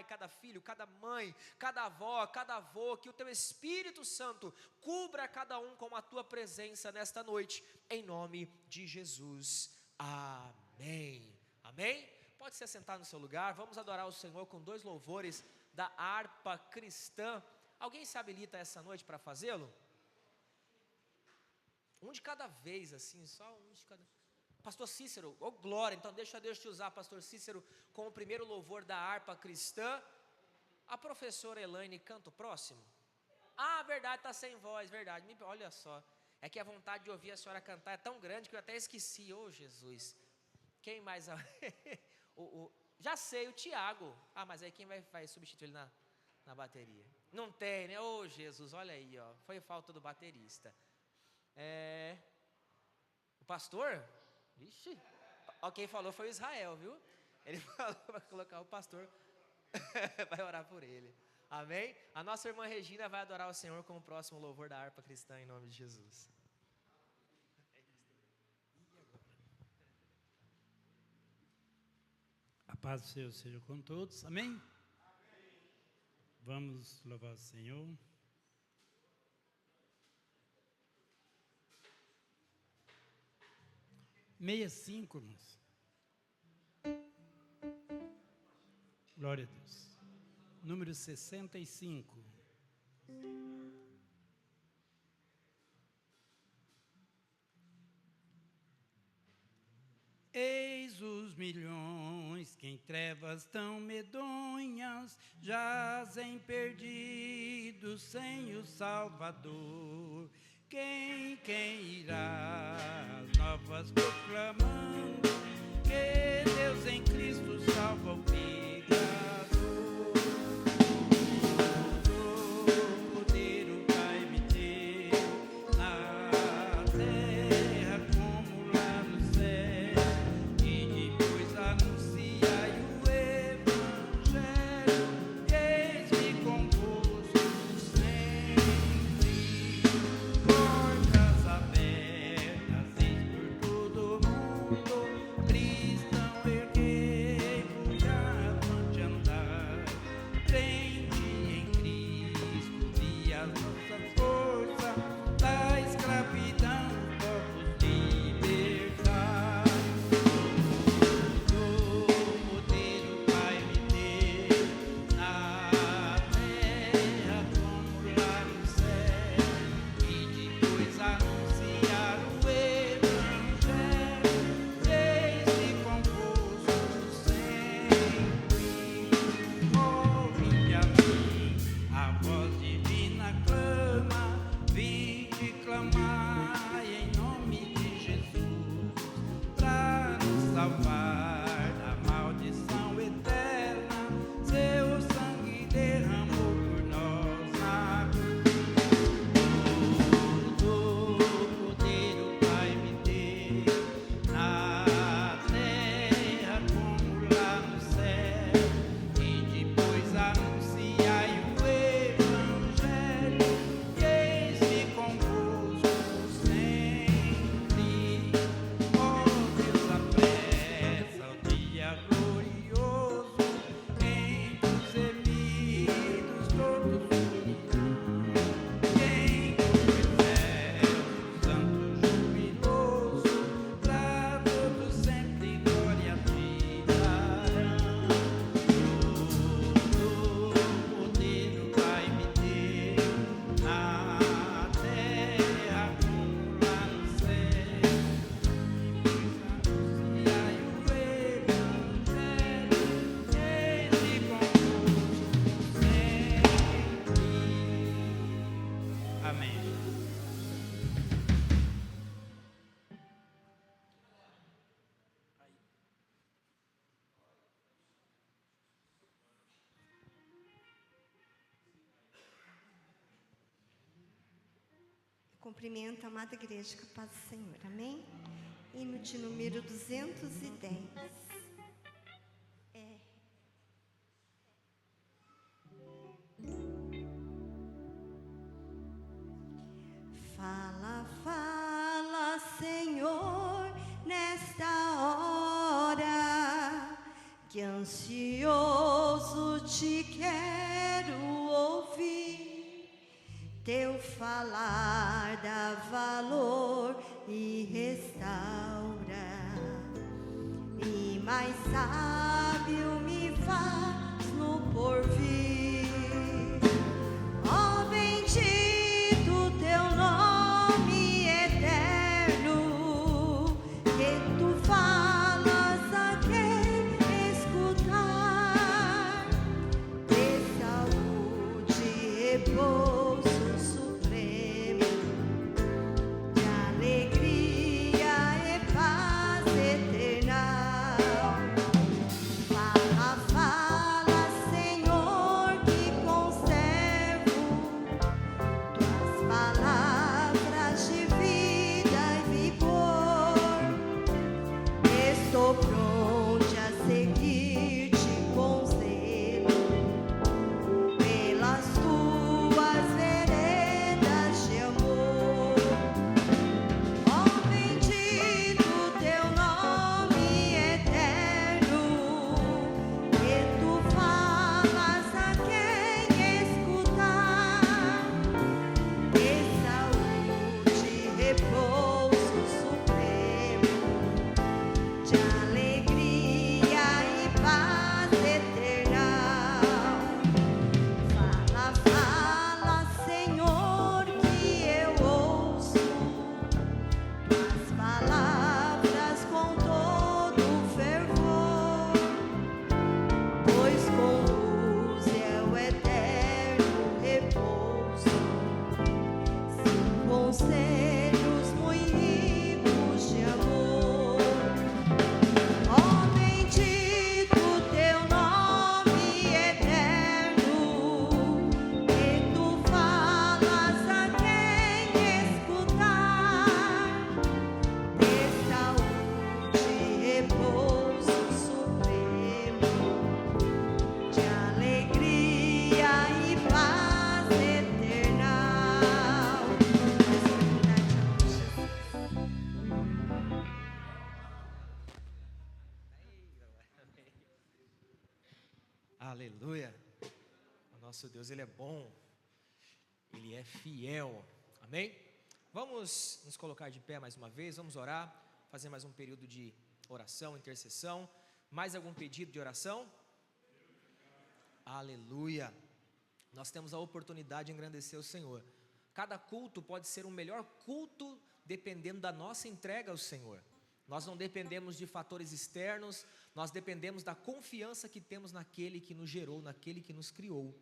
cada filho, cada mãe, cada avó, cada avô, que o teu Espírito Santo cubra cada um com a tua presença nesta noite, em nome de Jesus, amém, amém? Pode se assentar no seu lugar, vamos adorar o Senhor com 2 louvores da harpa cristã. Alguém se habilita essa noite para fazê-lo? Um de cada vez, assim, só um de cada. Pastor Cícero, oh glória, então deixa Deus te usar, Pastor Cícero, com o primeiro louvor da harpa cristã. A professora Elaine canta o próximo? Ah, verdade, está sem voz, verdade, olha só, é que a vontade de ouvir a senhora cantar é tão grande que eu até esqueci, oh Jesus. Quem mais? Já sei, o Tiago. Ah, mas aí quem vai substituir ele na bateria? Não tem, né? Oh Jesus, olha aí, ó, foi falta do baterista. O pastor? Vixe, quem falou foi o Israel, viu? Ele falou para colocar o pastor, vai orar por ele, amém? A nossa irmã Regina vai adorar o Senhor com o próximo louvor da harpa cristã, em nome de Jesus. A paz do Senhor seja com todos, amém? Amém. Vamos louvar o Senhor. Meia 5, irmãos. Glória a Deus. Número 65. Eis os milhões que em trevas tão medonhas jazem perdidos sem o Salvador. Quem irá as novas proclamando que Deus em Cristo salva o pecador. Cumprimento a amada igreja com a paz do Senhor, amém? Hino de número 210. Fala, fala, Senhor, nesta hora, que ansioso te quero ouvir, teu falar dá valor e restaura, e mais sábio me faz no porvir. Ó bendito teu nome eterno, que tu falas a quem escutar, de saúde e repouso supremo, de alegria e paz eternal. Fala, fala, Senhor, que conservo tuas palavras de vida e vigor. Estou pronta a seguir-te com zelo, pelas tuas veredas de amor. Ó bendito teu nome eterno, que tu falas a quem escutar, de saúde e repouso supremo, de alegria e paz eternal. Fala, fala, Senhor, que eu ouço as palavras com todo fervor, pois conduz ao eterno repouso, sim, conselhos muito ricos de amor. Ó bendito teu nome eterno, que tu falas a quem escutar, de saúde e repouso supremo, de alegria e paz eternal. Aleluia. O nosso Deus, Ele é bom, Ele é fiel, amém? Vamos nos colocar de pé mais uma vez, vamos orar, fazer mais um período de oração, intercessão. Mais algum pedido de oração? Aleluia. Nós temos a oportunidade de engrandecer o Senhor. Cada culto pode ser um melhor culto dependendo da nossa entrega ao Senhor. Nós não dependemos de fatores externos, nós dependemos da confiança que temos naquele que nos gerou, naquele que nos criou.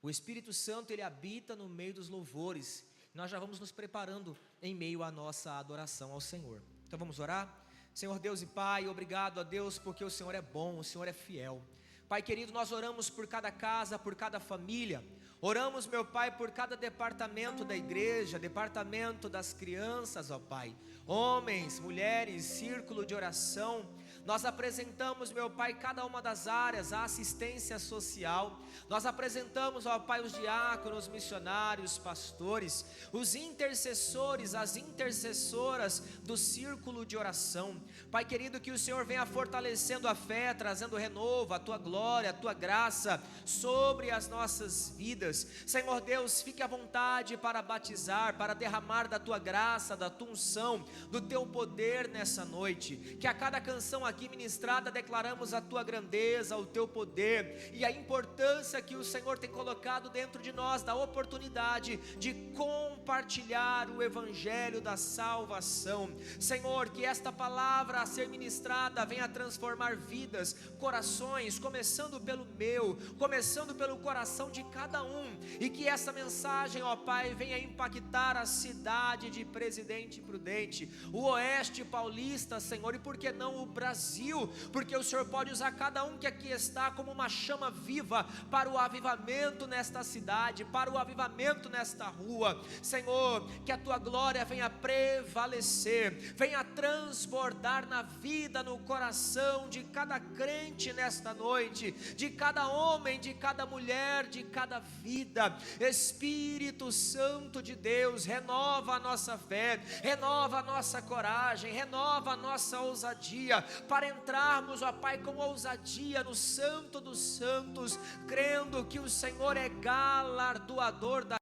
O Espírito Santo, Ele habita no meio dos louvores. Nós já vamos nos preparando em meio à nossa adoração ao Senhor. Então vamos orar? Senhor Deus e Pai, obrigado a Deus porque o Senhor é bom, o Senhor é fiel. Pai querido, nós oramos por cada casa, por cada família. Oramos, meu Pai, por cada departamento da igreja, departamento das crianças, ó Pai. Homens, mulheres, círculo de oração. Nós apresentamos, meu Pai, cada uma das áreas, a assistência social. Nós apresentamos, ó Pai, os diáconos, missionários, pastores, os intercessores, as intercessoras do círculo de oração. Pai querido, que o Senhor venha fortalecendo a fé, trazendo renovo, a Tua glória, a Tua graça sobre as nossas vidas. Senhor Deus, fique à vontade para batizar, para derramar da Tua graça, da Tua unção, do Teu poder nessa noite. Que a cada canção aqui ministrada declaramos a Tua grandeza, o Teu poder e a importância que o Senhor tem colocado dentro de nós, da oportunidade de compartilhar o Evangelho da salvação. Senhor, que esta palavra a ser ministrada venha transformar vidas, corações, começando pelo meu, começando pelo coração de cada um, e que essa mensagem, ó Pai, venha impactar a cidade de Presidente Prudente, o Oeste Paulista, Senhor, e por que não o Brasil, porque o Senhor pode usar cada um que aqui está como uma chama viva para o avivamento nesta cidade, para o avivamento nesta rua. Senhor, que a Tua glória venha prevalecer, venha transbordar na vida, no coração de cada crente nesta noite, de cada homem, de cada mulher, de cada vida. Espírito Santo de Deus, renova a nossa fé, renova a nossa coragem, renova a nossa ousadia, para entrarmos, ó Pai, com ousadia no Santo dos Santos, crendo que o Senhor é galardoador da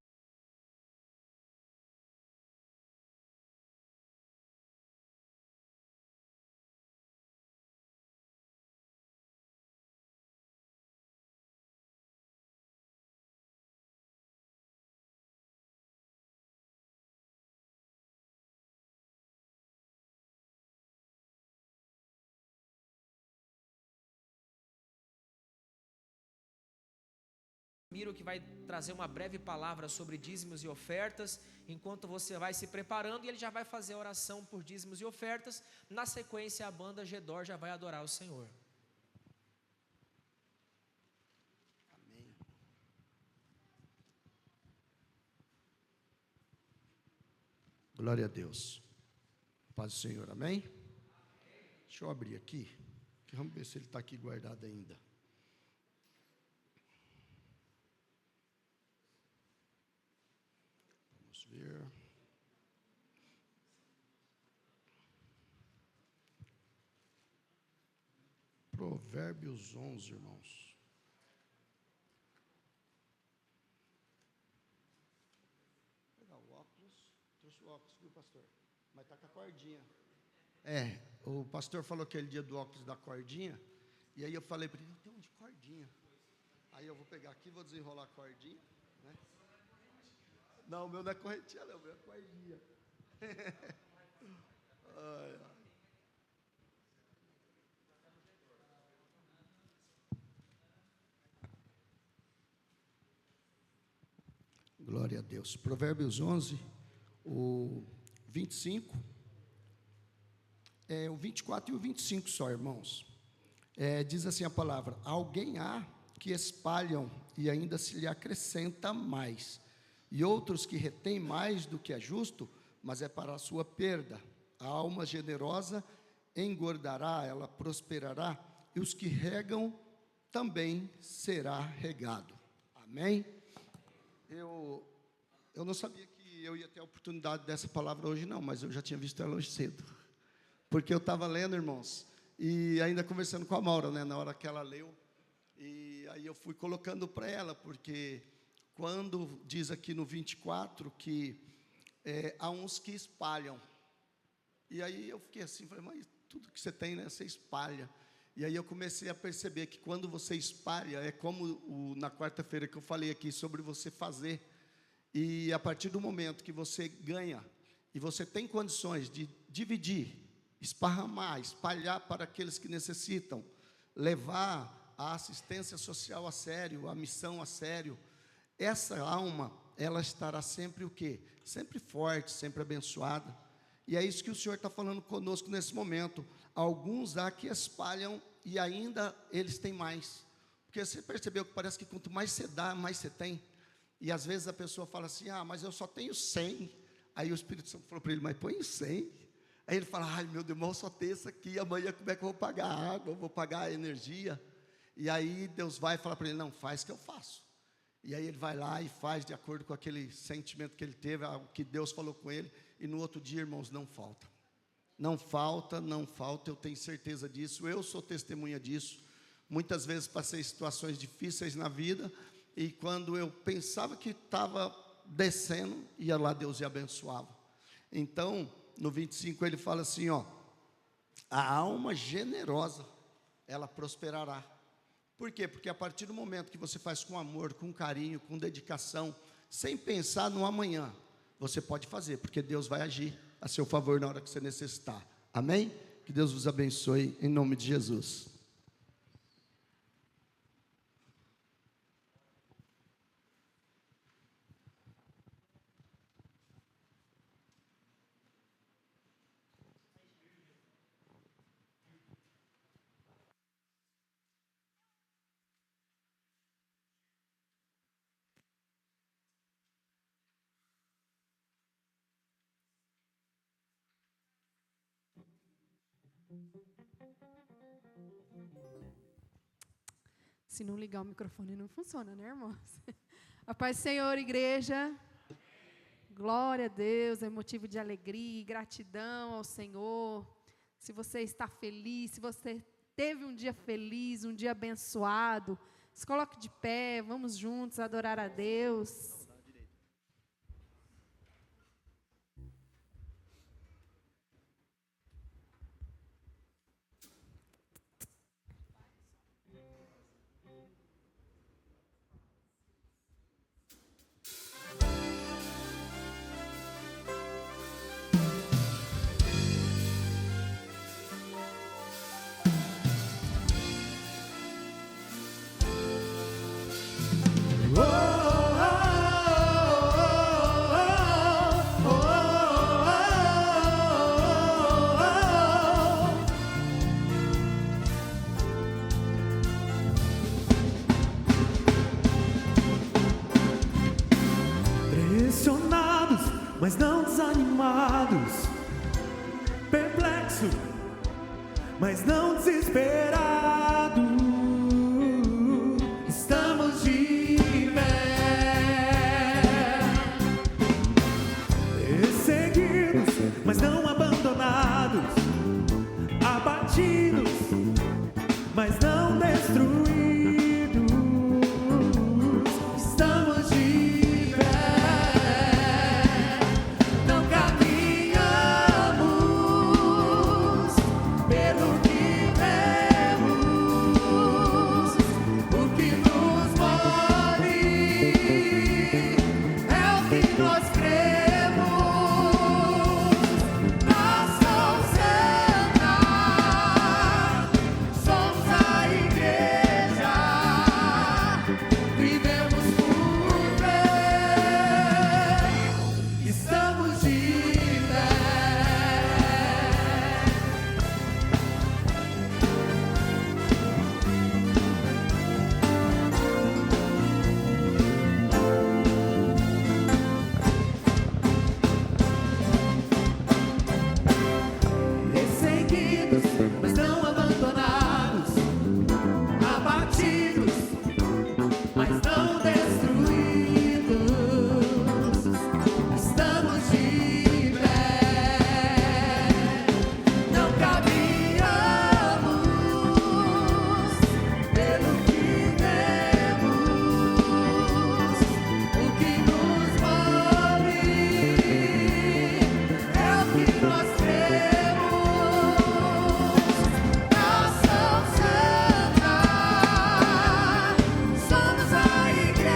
Miro, que vai trazer uma breve palavra sobre dízimos e ofertas, enquanto você vai se preparando, e ele já vai fazer a oração por dízimos e ofertas. Na sequência, a banda Gedor já vai adorar o Senhor. Amém. Glória a Deus. Paz do Senhor, amém? Deixa eu abrir aqui, que vamos ver se ele está aqui guardado ainda. Vamos ver. Provérbios 11, irmãos. Vou pegar o óculos. Trouxe o óculos, viu, pastor? Mas está com a cordinha. O pastor falou aquele dia do óculos da cordinha. E aí eu falei para ele, tem um de cordinha. Aí eu vou pegar aqui, vou desenrolar a cordinha, né? Não, o meu não é correntinha, não, o meu é cordinha. Ai, ai. Glória a Deus. Provérbios 11, o 25, o 24 e o 25 só, irmãos. Diz assim a palavra: alguém há que espalham e ainda se lhe acrescenta mais, e outros que retêm mais do que é justo, mas é para a sua perda. A alma generosa engordará, ela prosperará, e os que regam também será regado. Amém? Eu não sabia que eu ia ter a oportunidade dessa palavra hoje, não, mas eu já tinha visto ela hoje cedo. Porque eu estava lendo, irmãos, e ainda conversando com a Maura, né, na hora que ela leu, e aí eu fui colocando para ela, porque quando diz aqui no 24 que há uns que espalham, e aí eu fiquei assim, falei, mas tudo que você tem, né, você espalha. E aí eu comecei a perceber que quando você espalha, é como na quarta-feira que eu falei aqui sobre você fazer. E a partir do momento que você ganha, e você tem condições de dividir, esparramar, espalhar para aqueles que necessitam, levar a assistência social a sério, a missão a sério, essa alma, ela estará sempre o quê? Sempre forte, sempre abençoada. E é isso que o Senhor está falando conosco nesse momento. Alguns há que espalham e ainda eles têm mais. Porque você percebeu que parece que quanto mais você dá, mais você tem. E às vezes a pessoa fala assim, mas eu só tenho 100. Aí o Espírito Santo falou para ele, mas põe 100. Aí ele fala, ai meu Deus, eu só tenho isso aqui, amanhã como é que eu vou pagar a água, eu vou pagar a energia? E aí Deus vai falar para ele, não, faz que eu faço. E aí ele vai lá e faz de acordo com aquele sentimento que ele teve, algo que Deus falou com ele, e no outro dia, irmãos, não falta. Não falta, não falta, eu tenho certeza disso, eu sou testemunha disso. Muitas vezes passei situações difíceis na vida, e quando eu pensava que estava descendo, ia lá Deus e abençoava. Então, no 25 ele fala assim, a alma generosa, ela prosperará. Por quê? Porque a partir do momento que você faz com amor, com carinho, com dedicação, sem pensar no amanhã, você pode fazer, porque Deus vai agir a seu favor na hora que você necessitar. Amém? Que Deus vos abençoe em nome de Jesus. Se não ligar o microfone, não funciona, né, irmãos? A paz do Senhor, igreja. Glória a Deus, é motivo de alegria e gratidão ao Senhor. Se você está feliz, se você teve um dia feliz, um dia abençoado, se coloque de pé, vamos juntos adorar a Deus. Pressionados, mas não desanimados, perplexo, mas não desesperado. Estamos de pé, perseguidos, mas não abandonados, abatidos, mas não destruídos. Estamos de pé, não caminhamos pelo que vemos. O que nos move é o que nós cremos. Nação Santa, somos a igreja, vivemos por fé, estamos de pé. Perseguidos, mas não abandonados, abatidos, mas não destruídos. Estamos de pé, não caminhamos pelo que vemos. O que nos move é o que nós cremos. Nação Santa, somos a igreja,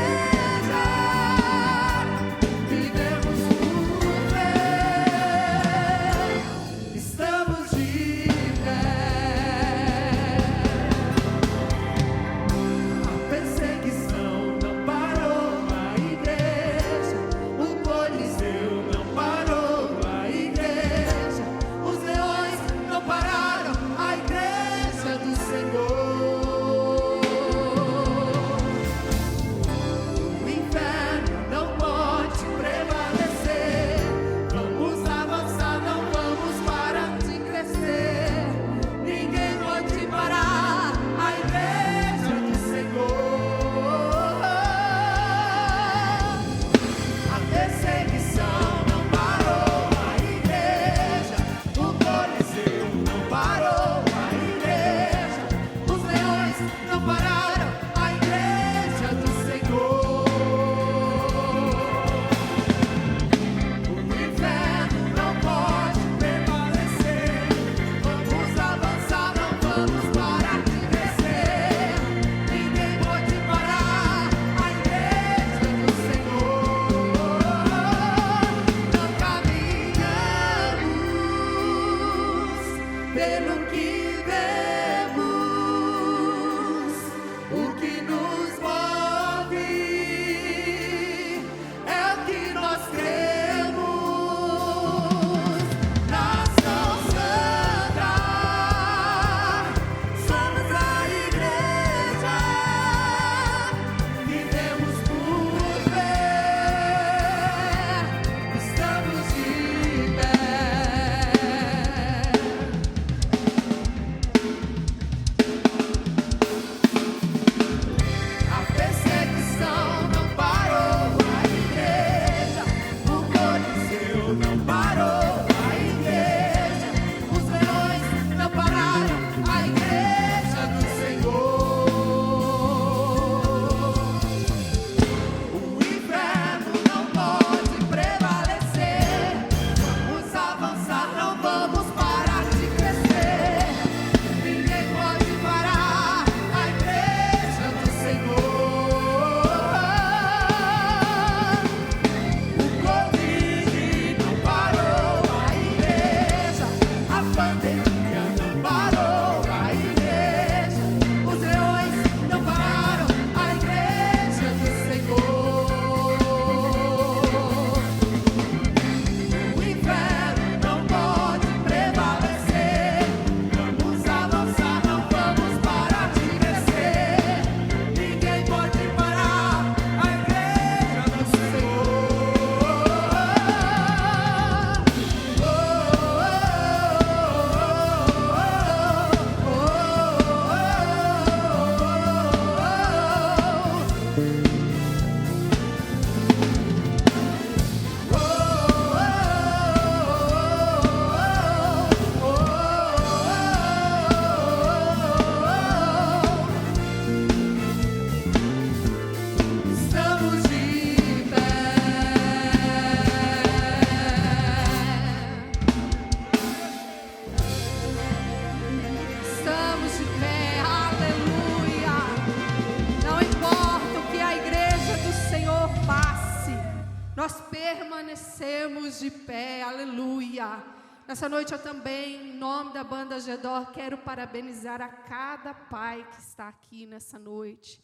permanecemos de pé, aleluia. Nessa noite eu também, em nome da banda Gedor, quero parabenizar a cada pai que está aqui nessa noite.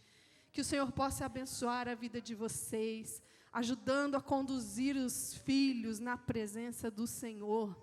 Que o Senhor possa abençoar a vida de vocês, ajudando a conduzir os filhos na presença do Senhor.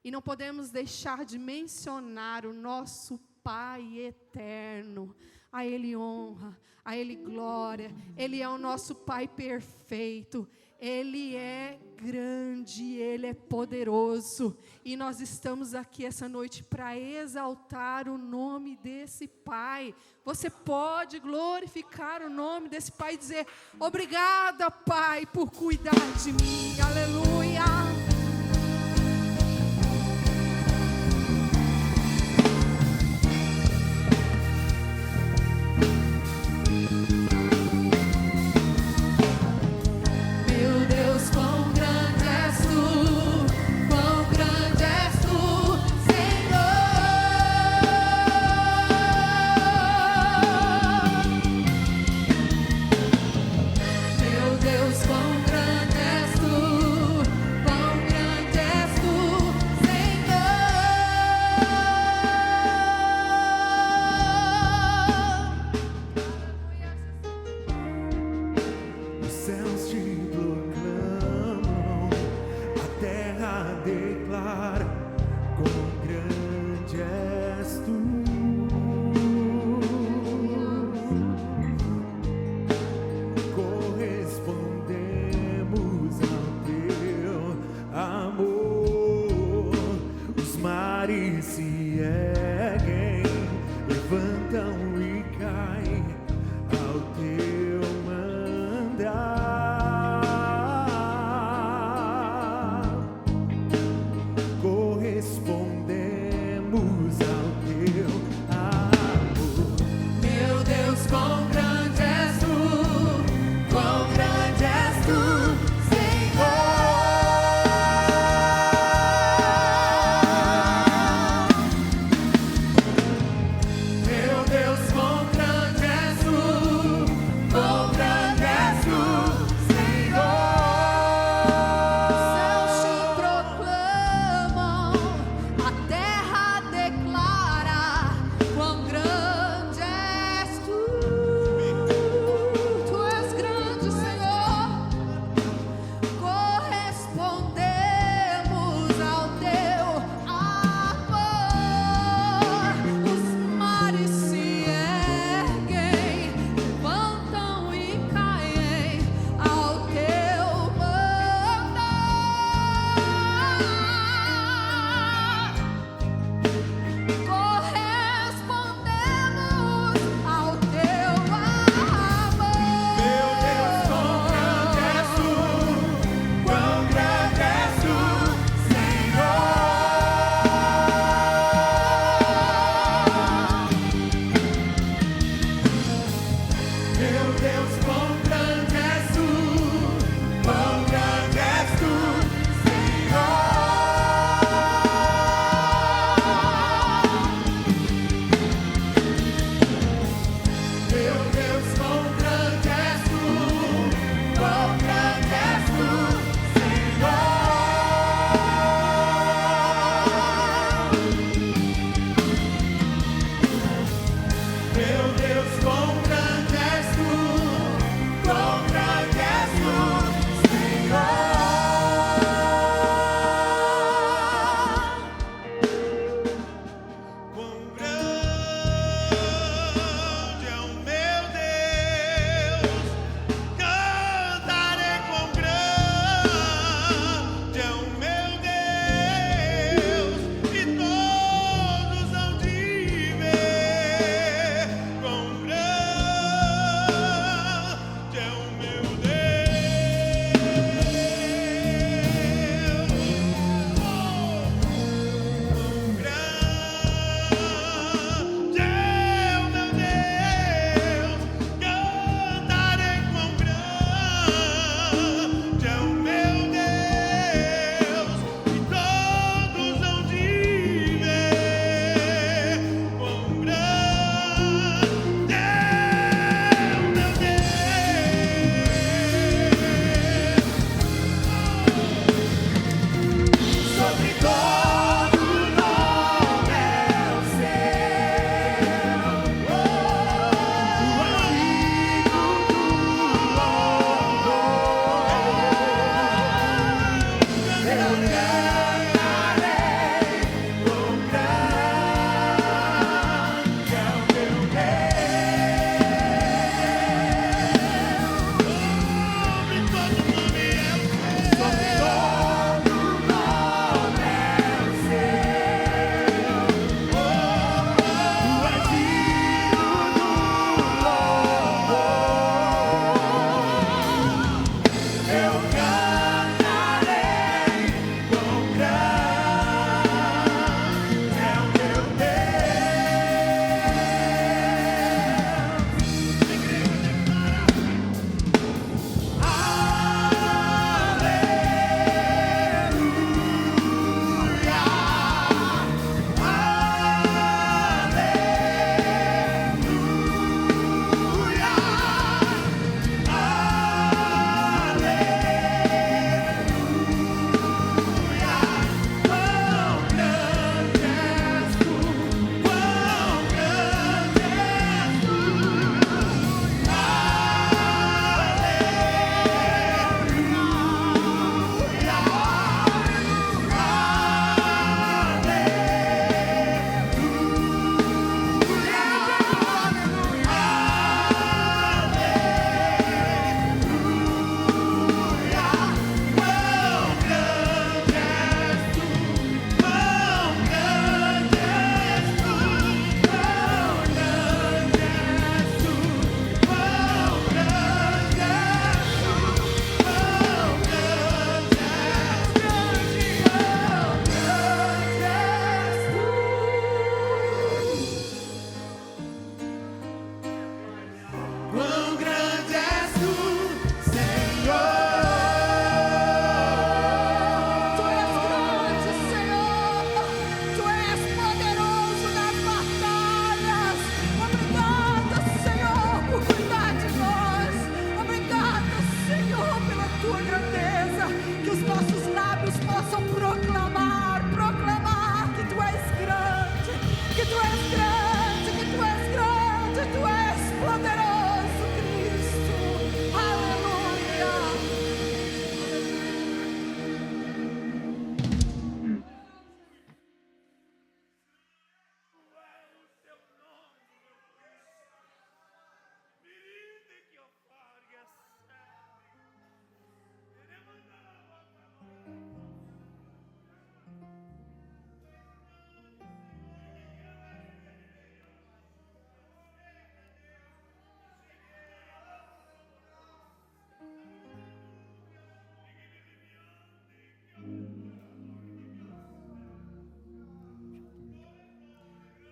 E não podemos deixar de mencionar o nosso Pai eterno. A Ele honra, a Ele glória. Ele é o nosso Pai perfeito. Ele é grande, Ele é poderoso. E nós estamos aqui essa noite para exaltar o nome desse Pai. Você pode glorificar o nome desse Pai e dizer: obrigada, Pai, por cuidar de mim. Aleluia. levantam e caem ao teu mandar.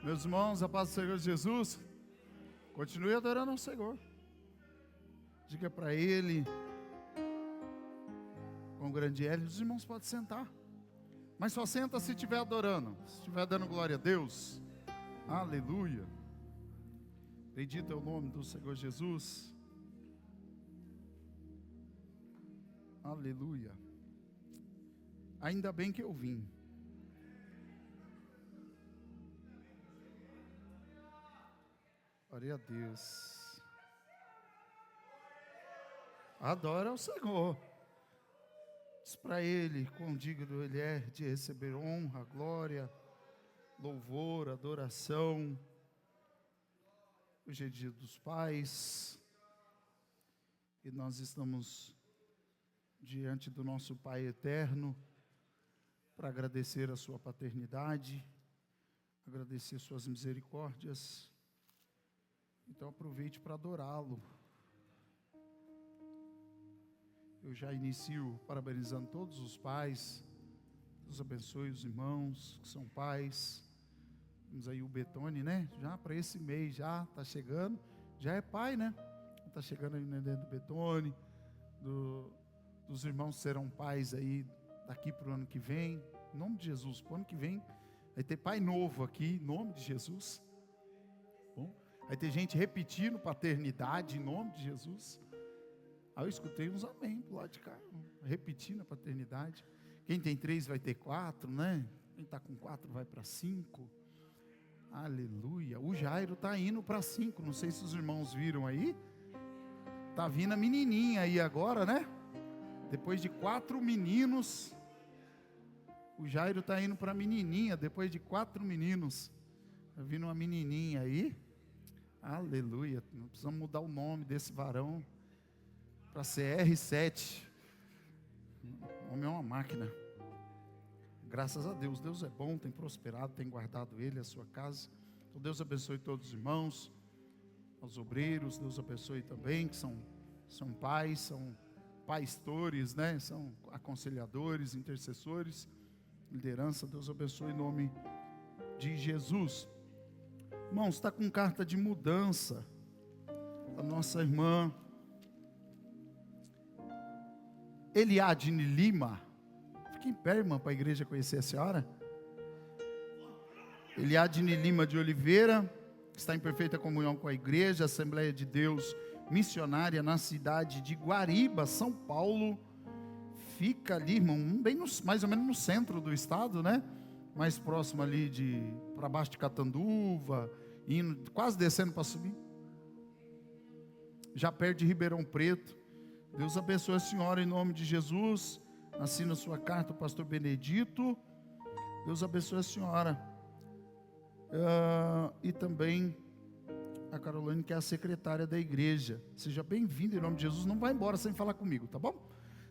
Meus irmãos, a paz do Senhor Jesus. Continue adorando ao Senhor. Diga para Ele, com grande L, os irmãos podem sentar. Mas só senta se estiver adorando, se estiver dando glória a Deus. Aleluia. Bendito é o nome do Senhor Jesus. Aleluia. Ainda bem que eu vim. Glória a Deus. Adora o Senhor. Diz para Ele, quão digno Ele é de receber honra, glória, louvor, adoração. Hoje é dia dos pais. E nós estamos diante do nosso Pai eterno para agradecer a sua paternidade, agradecer suas misericórdias. Então aproveite para adorá-lo. Eu já inicio parabenizando todos os pais. Deus abençoe os irmãos que são pais. Temos aí o Betone, né? Já para esse mês, já está chegando. Já é pai, né? Está chegando aí dentro do Betone. Dos irmãos que serão pais aí daqui para o ano que vem. Em nome de Jesus. Para o ano que vem vai ter pai novo aqui, em nome de Jesus. Bom, vai ter gente repetindo paternidade, em nome de Jesus. Aí eu escutei uns amém do lado de cá, repetindo a paternidade. Quem tem 3 vai ter 4, né? Quem está com 4 vai para 5. Aleluia. O Jairo está indo para 5. Não sei se os irmãos viram aí. Está vindo a menininha aí agora, né? Depois de 4 meninos. O Jairo está indo para a menininha. Depois de 4 meninos. Está vindo uma menininha aí. Aleluia. Não precisamos mudar o nome desse varão para CR7. O homem é uma máquina. Graças a Deus, Deus é bom, tem prosperado, tem guardado ele, a sua casa. Então Deus abençoe todos os irmãos, os obreiros, Deus abençoe também, que são pais, são pastores, né? São aconselhadores, intercessores, liderança. Deus abençoe em nome de Jesus. Irmãos, está com carta de mudança. A nossa irmã Eliadne Lima. Fique em pé, irmã, para a igreja conhecer a senhora. Eliadne Lima de Oliveira, está em perfeita comunhão com a igreja, Assembleia de Deus missionária na cidade de Guariba, São Paulo. Fica ali, irmão, mais ou menos no centro do estado, né? Mais próximo ali para baixo de Catanduva, indo, quase descendo para subir. Já perto de Ribeirão Preto. Deus abençoe a senhora em nome de Jesus. Assina sua carta o pastor Benedito. Deus abençoe a senhora. E também a Caroline, que é a secretária da igreja. Seja bem-vinda em nome de Jesus. Não vai embora sem falar comigo, tá bom?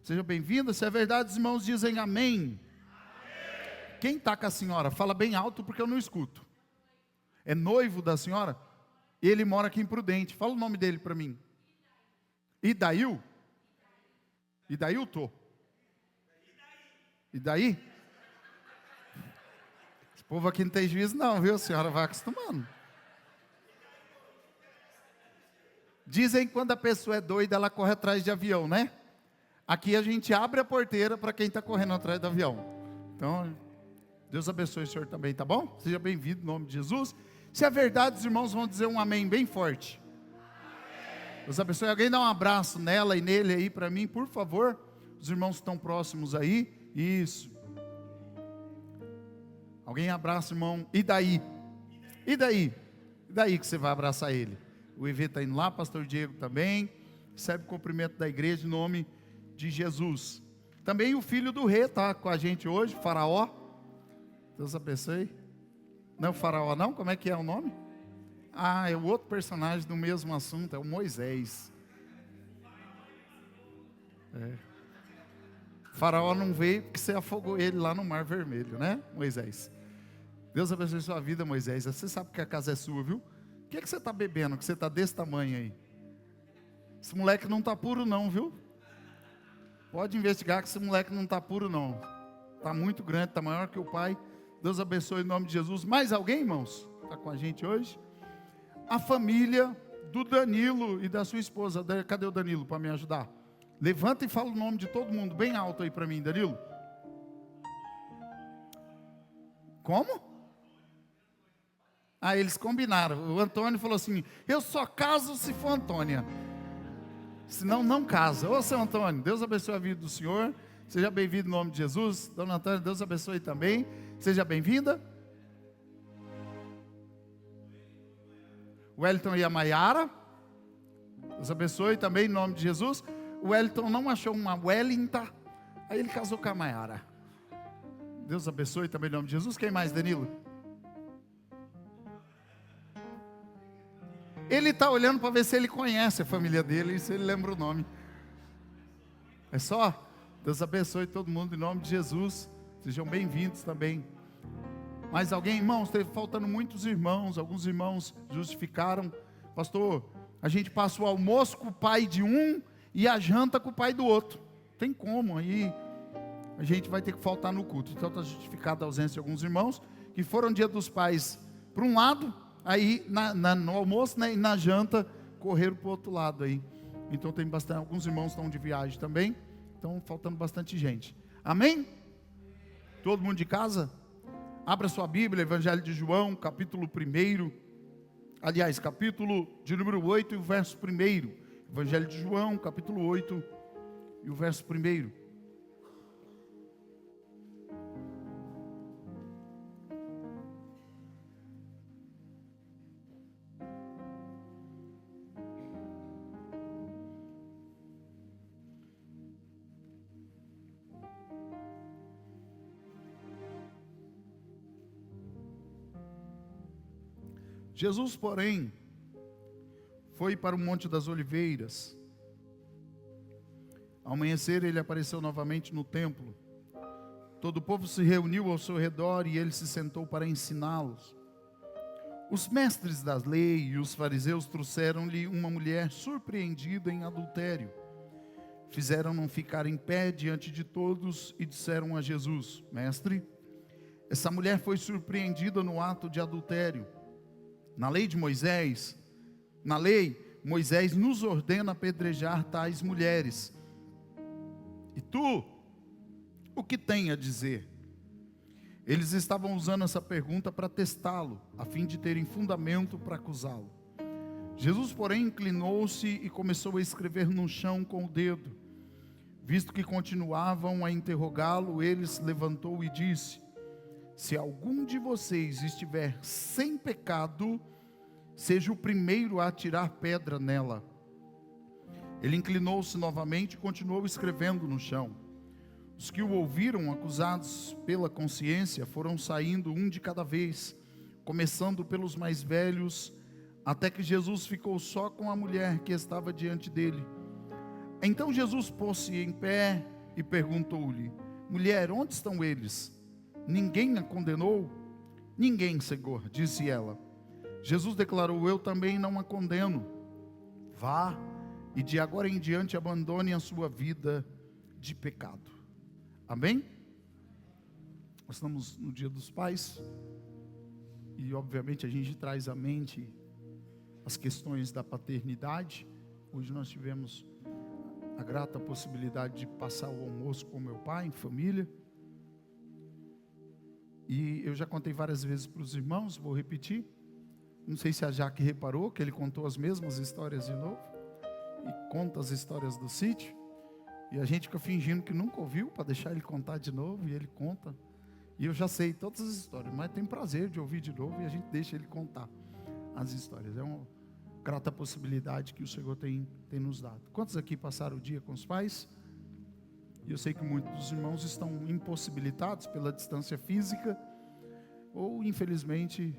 Seja bem-vinda. Se é verdade, os irmãos dizem amém. Amém. Quem está com a senhora? Fala bem alto porque eu não escuto. É noivo da senhora? Ele mora aqui em Prudente. Fala o nome dele para mim. Idail? Idailton? E daí? Esse povo aqui não tem juízo não, viu? A senhora vai acostumando. Dizem que quando a pessoa é doida, ela corre atrás de avião, né? Aqui a gente abre a porteira para quem está correndo atrás do avião. Então, Deus abençoe o senhor também, tá bom? Seja bem-vindo em nome de Jesus. Se é verdade, os irmãos vão dizer um amém bem forte. Deus abençoe. Alguém dá um abraço nela e nele aí para mim, por favor. Os irmãos estão próximos aí. Isso. Alguém abraça o irmão. E daí? E daí? E daí que você vai abraçar ele? O EV está indo lá, pastor Diego também. Recebe o cumprimento da igreja em nome de Jesus. Também o filho do rei está com a gente hoje, Faraó. Deus abençoe. Não é o Faraó não? Como é que é o nome? Ah, é o outro personagem do mesmo assunto, é o Moisés. Faraó não veio porque você afogou ele lá no Mar Vermelho, né, Moisés? Deus abençoe sua vida, Moisés. Você sabe que a casa é sua, viu? O que você está bebendo, que você está desse tamanho aí? Esse moleque não está puro não, viu? Pode investigar que esse moleque não está puro não. Está muito grande, está maior que o pai. Deus abençoe em nome de Jesus. Mais alguém, irmãos? está com a gente hoje. A família do Danilo e da sua esposa. Cadê o Danilo para me ajudar? Levanta e fala o nome de todo mundo bem alto aí para mim, Danilo. Como? Ah, eles combinaram. O Antônio falou assim: eu só caso se for Antônia. Senão não casa. Ô, seu Antônio, Deus abençoe a vida do senhor. Seja bem-vindo em nome de Jesus. Dona Antônia, Deus abençoe também. Seja bem-vinda. O Wellington e a Maiara. Deus abençoe também em nome de Jesus. O Wellington não achou uma Wellington, aí ele casou com a Maiara. Deus abençoe também em nome de Jesus. Quem mais, Danilo? Ele está olhando para ver se ele conhece a família dele e se ele lembra o nome. É só? Deus abençoe todo mundo em nome de Jesus. Sejam bem-vindos também. Mais alguém? Irmãos, teve faltando muitos irmãos. Alguns irmãos justificaram. Pastor, a gente passa o almoço com o pai de um e a janta com o pai do outro. Tem como, aí a gente vai ter que faltar no culto. Então está justificada a ausência de alguns irmãos que foram dia dos pais para um lado, aí no almoço, né, e na janta correram para o outro lado aí. Então tem bastante, alguns irmãos estão de viagem também, então faltando bastante gente. Amém? Todo mundo de casa? Abra sua Bíblia, Evangelho de João, capítulo 1. Aliás, capítulo de número 8 e o verso 1. Evangelho de João, capítulo 8 e o verso 1. Jesus, porém, foi para o Monte das Oliveiras. Ao amanhecer, ele apareceu novamente no templo. Todo o povo se reuniu ao seu redor e ele se sentou para ensiná-los. Os mestres da lei e os fariseus trouxeram-lhe uma mulher surpreendida em adultério. Fizeram-no ficar em pé diante de todos e disseram a Jesus: Mestre, essa mulher foi surpreendida no ato de adultério. Na lei, Moisés nos ordena apedrejar tais mulheres. E tu, o que tem a dizer? Eles estavam usando essa pergunta para testá-lo, a fim de terem fundamento para acusá-lo. Jesus, porém, inclinou-se e começou a escrever no chão com o dedo. Visto que continuavam a interrogá-lo, ele se levantou e disse: Se algum de vocês estiver sem pecado, seja o primeiro a atirar pedra nela. Ele inclinou-se novamente e continuou escrevendo no chão. Os que o ouviram, acusados pela consciência, foram saindo um de cada vez, começando pelos mais velhos, até que Jesus ficou só com a mulher que estava diante dele. Então Jesus pôs-se em pé e perguntou-lhe: Mulher, onde estão eles? Ninguém a condenou? Ninguém, Senhor, disse ela. Jesus declarou: Eu também não a condeno. Vá e de agora em diante abandone a sua vida de pecado. Amém? Nós estamos no Dia dos Pais e obviamente a gente traz à mente as questões da paternidade. Hoje nós tivemos a grata possibilidade de passar o almoço com meu pai, em família. E eu já contei várias vezes para os irmãos, vou repetir. Não sei se a Jaque reparou que ele contou as mesmas histórias de novo. E conta as histórias do sítio. E a gente fica fingindo que nunca ouviu, para deixar ele contar de novo. E ele conta. E eu já sei todas as histórias, mas tem prazer de ouvir de novo. E a gente deixa ele contar as histórias. É uma grata possibilidade que o Senhor tem nos dado. Quantos aqui passaram o dia com os pais? E eu sei que muitos dos irmãos estão impossibilitados pela distância física. Ou infelizmente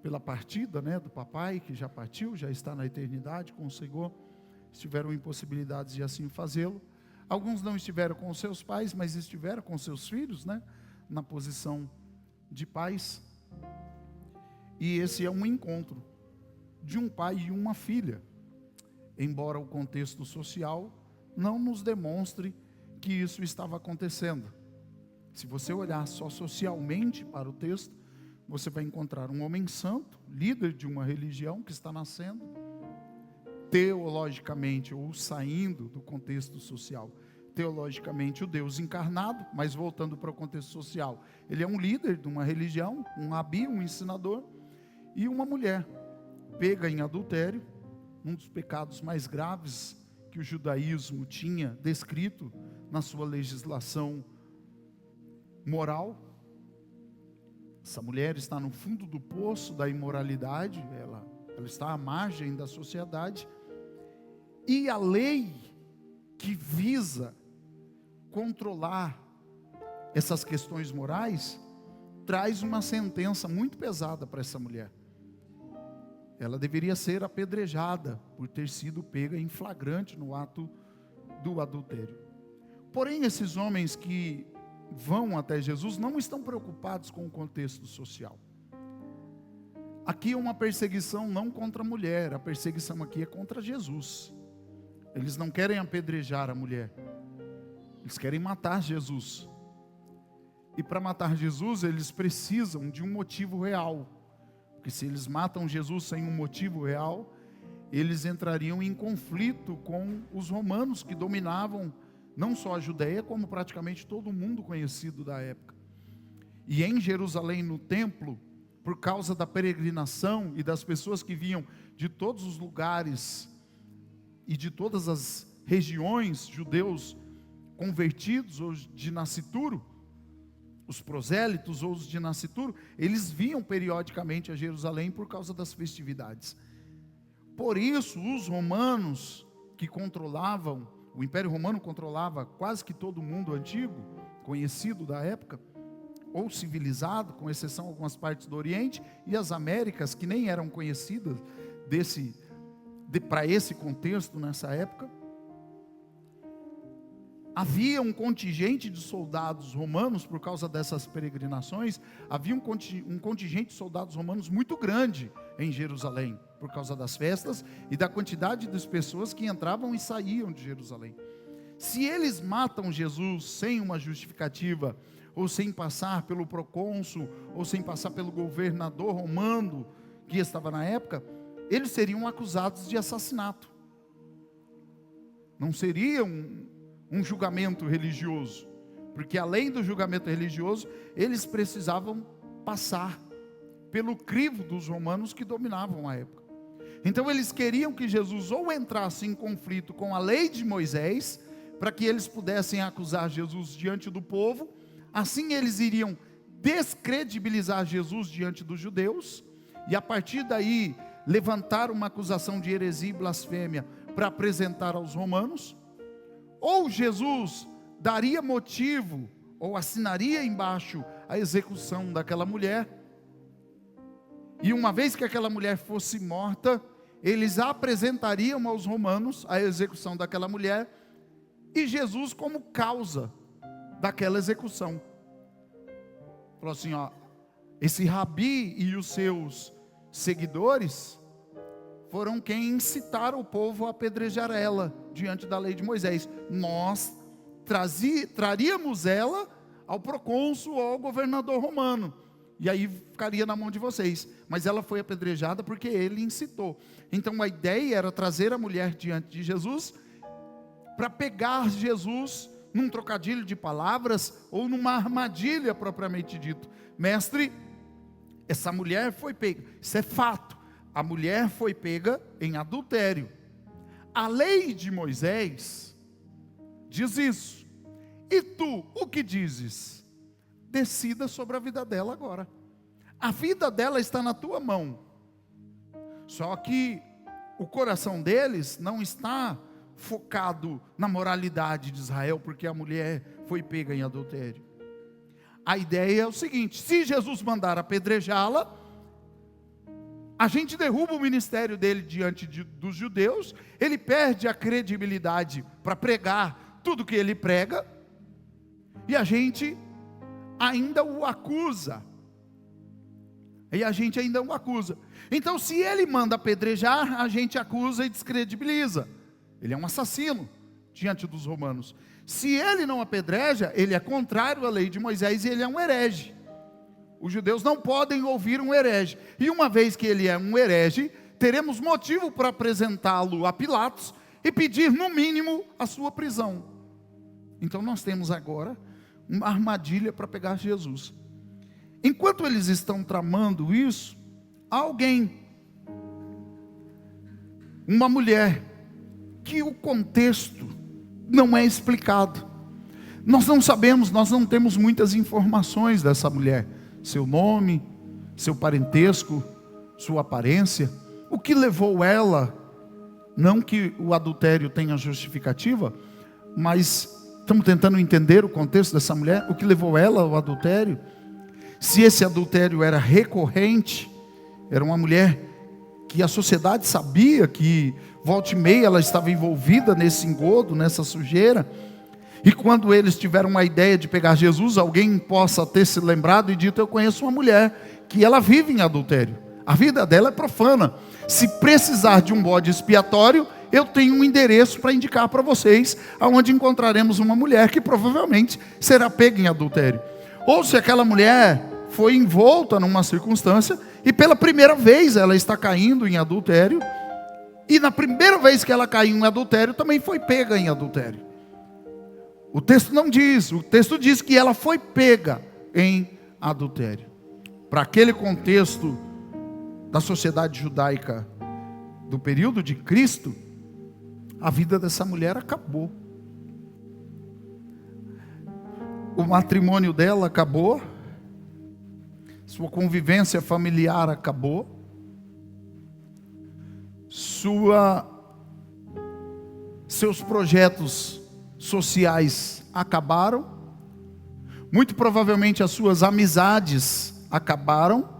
pela partida, né, do papai, que já partiu, já está na eternidade com o Senhor, estiveram impossibilitados de assim fazê-lo. Alguns não estiveram com os seus pais, mas estiveram com seus filhos, né, na posição de pais. E esse é um encontro de um pai e uma filha, embora o contexto social não nos demonstre que isso estava acontecendo. Se você olhar só socialmente para o texto, você vai encontrar um homem santo, líder de uma religião que está nascendo, teologicamente, ou saindo do contexto social, teologicamente o Deus encarnado, mas voltando para o contexto social, ele é um líder de uma religião, um rabi, um ensinador, e uma mulher pega em adultério, um dos pecados mais graves que o judaísmo tinha descrito na sua legislação moral. Essa mulher está no fundo do poço da imoralidade, ela está à margem da sociedade, e a lei que visa controlar essas questões morais traz uma sentença muito pesada para essa mulher. Ela deveria ser apedrejada por ter sido pega em flagrante no ato do adultério. Porém, esses homens que vão até Jesus não estão preocupados com o contexto social. Aqui é uma perseguição não contra a mulher, a perseguição aqui é contra Jesus. Eles não querem apedrejar a mulher, eles querem matar Jesus. E para matar Jesus, eles precisam de um motivo real. Porque se eles matam Jesus sem um motivo real, eles entrariam em conflito com os romanos que dominavam não só a Judéia, como praticamente todo mundo conhecido da época. E em Jerusalém, no templo, por causa da peregrinação e das pessoas que vinham de todos os lugares e de todas as regiões, judeus convertidos ou de nascituro, os prosélitos ou os de nascituro, eles vinham periodicamente a Jerusalém por causa das festividades. Por isso, os romanos que controlavam, o Império Romano controlava quase que todo o mundo antigo, conhecido da época, ou civilizado, com exceção de algumas partes do Oriente, e as Américas, que nem eram conhecidas para esse contexto nessa época. Havia um contingente de soldados romanos, por causa dessas peregrinações, havia um contingente de soldados romanos muito grande em Jerusalém, por causa das festas e da quantidade de pessoas que entravam e saíam de Jerusalém. Se eles matam Jesus sem uma justificativa, ou sem passar pelo procônsul, ou sem passar pelo governador romano que estava na época, eles seriam acusados de assassinato. Não seria um julgamento religioso, porque além do julgamento religioso, eles precisavam passar pelo crivo dos romanos que dominavam a época. Então eles queriam que Jesus ou entrasse em conflito com a lei de Moisés, para que eles pudessem acusar Jesus diante do povo, assim eles iriam descredibilizar Jesus diante dos judeus, e a partir daí levantar uma acusação de heresia e blasfêmia para apresentar aos romanos. Ou Jesus daria motivo, ou assinaria embaixo a execução daquela mulher, e uma vez que aquela mulher fosse morta, eles apresentariam aos romanos a execução daquela mulher, e Jesus como causa daquela execução. Falou assim, ó, esse rabi e os seus seguidores foram quem incitaram o povo a apedrejar ela diante da lei de Moisés. Nós traríamos ela ao procônsul ou ao governador romano, e aí ficaria na mão de vocês, mas ela foi apedrejada porque ele incitou. Então a ideia era trazer a mulher diante de Jesus, para pegar Jesus num trocadilho de palavras, ou numa armadilha propriamente dito. Mestre, essa mulher foi pega, isso é fato, a mulher foi pega em adultério. A lei de Moisés diz isso, e tu, o que dizes? Decida sobre a vida dela agora. A vida dela está na tua mão. Só que o coração deles não está focado na moralidade de Israel, porque a mulher foi pega em adultério. A ideia é o seguinte: se Jesus mandar apedrejá-la, a gente derruba o ministério dele diante dos judeus, ele perde a credibilidade para pregar tudo que ele prega, e a gente ainda o acusa. Então, se ele manda apedrejar, a gente acusa e descredibiliza. Ele é um assassino diante dos romanos. Se ele não apedreja, ele é contrário à lei de Moisés e ele é um herege. Os judeus não podem ouvir um herege. E uma vez que ele é um herege, teremos motivo para apresentá-lo a Pilatos e pedir, no mínimo, a sua prisão. Então nós temos agora uma armadilha para pegar Jesus. Enquanto eles estão tramando isso, alguém, uma mulher, que o contexto não é explicado. Nós não sabemos, nós não temos muitas informações dessa mulher. Seu nome, seu parentesco, sua aparência. O que levou ela, não que o adultério tenha justificativa, mas estamos tentando entender o contexto dessa mulher, o que levou ela ao adultério. Se esse adultério era recorrente, era uma mulher que a sociedade sabia que volta e meia ela estava envolvida nesse engodo, nessa sujeira. E quando eles tiveram uma ideia de pegar Jesus, alguém possa ter se lembrado e dito: eu conheço uma mulher que ela vive em adultério. A vida dela é profana. Se precisar de um bode expiatório, eu tenho um endereço para indicar para vocês, aonde encontraremos uma mulher que provavelmente será pega em adultério. Ou se aquela mulher foi envolta numa circunstância e pela primeira vez ela está caindo em adultério, e na primeira vez que ela caiu em adultério também foi pega em adultério. O texto não diz, o texto diz que ela foi pega em adultério. Para aquele contexto da sociedade judaica do período de Cristo, a vida dessa mulher acabou. O matrimônio dela acabou, sua convivência familiar acabou, seus projetos sociais acabaram, muito provavelmente as suas amizades acabaram.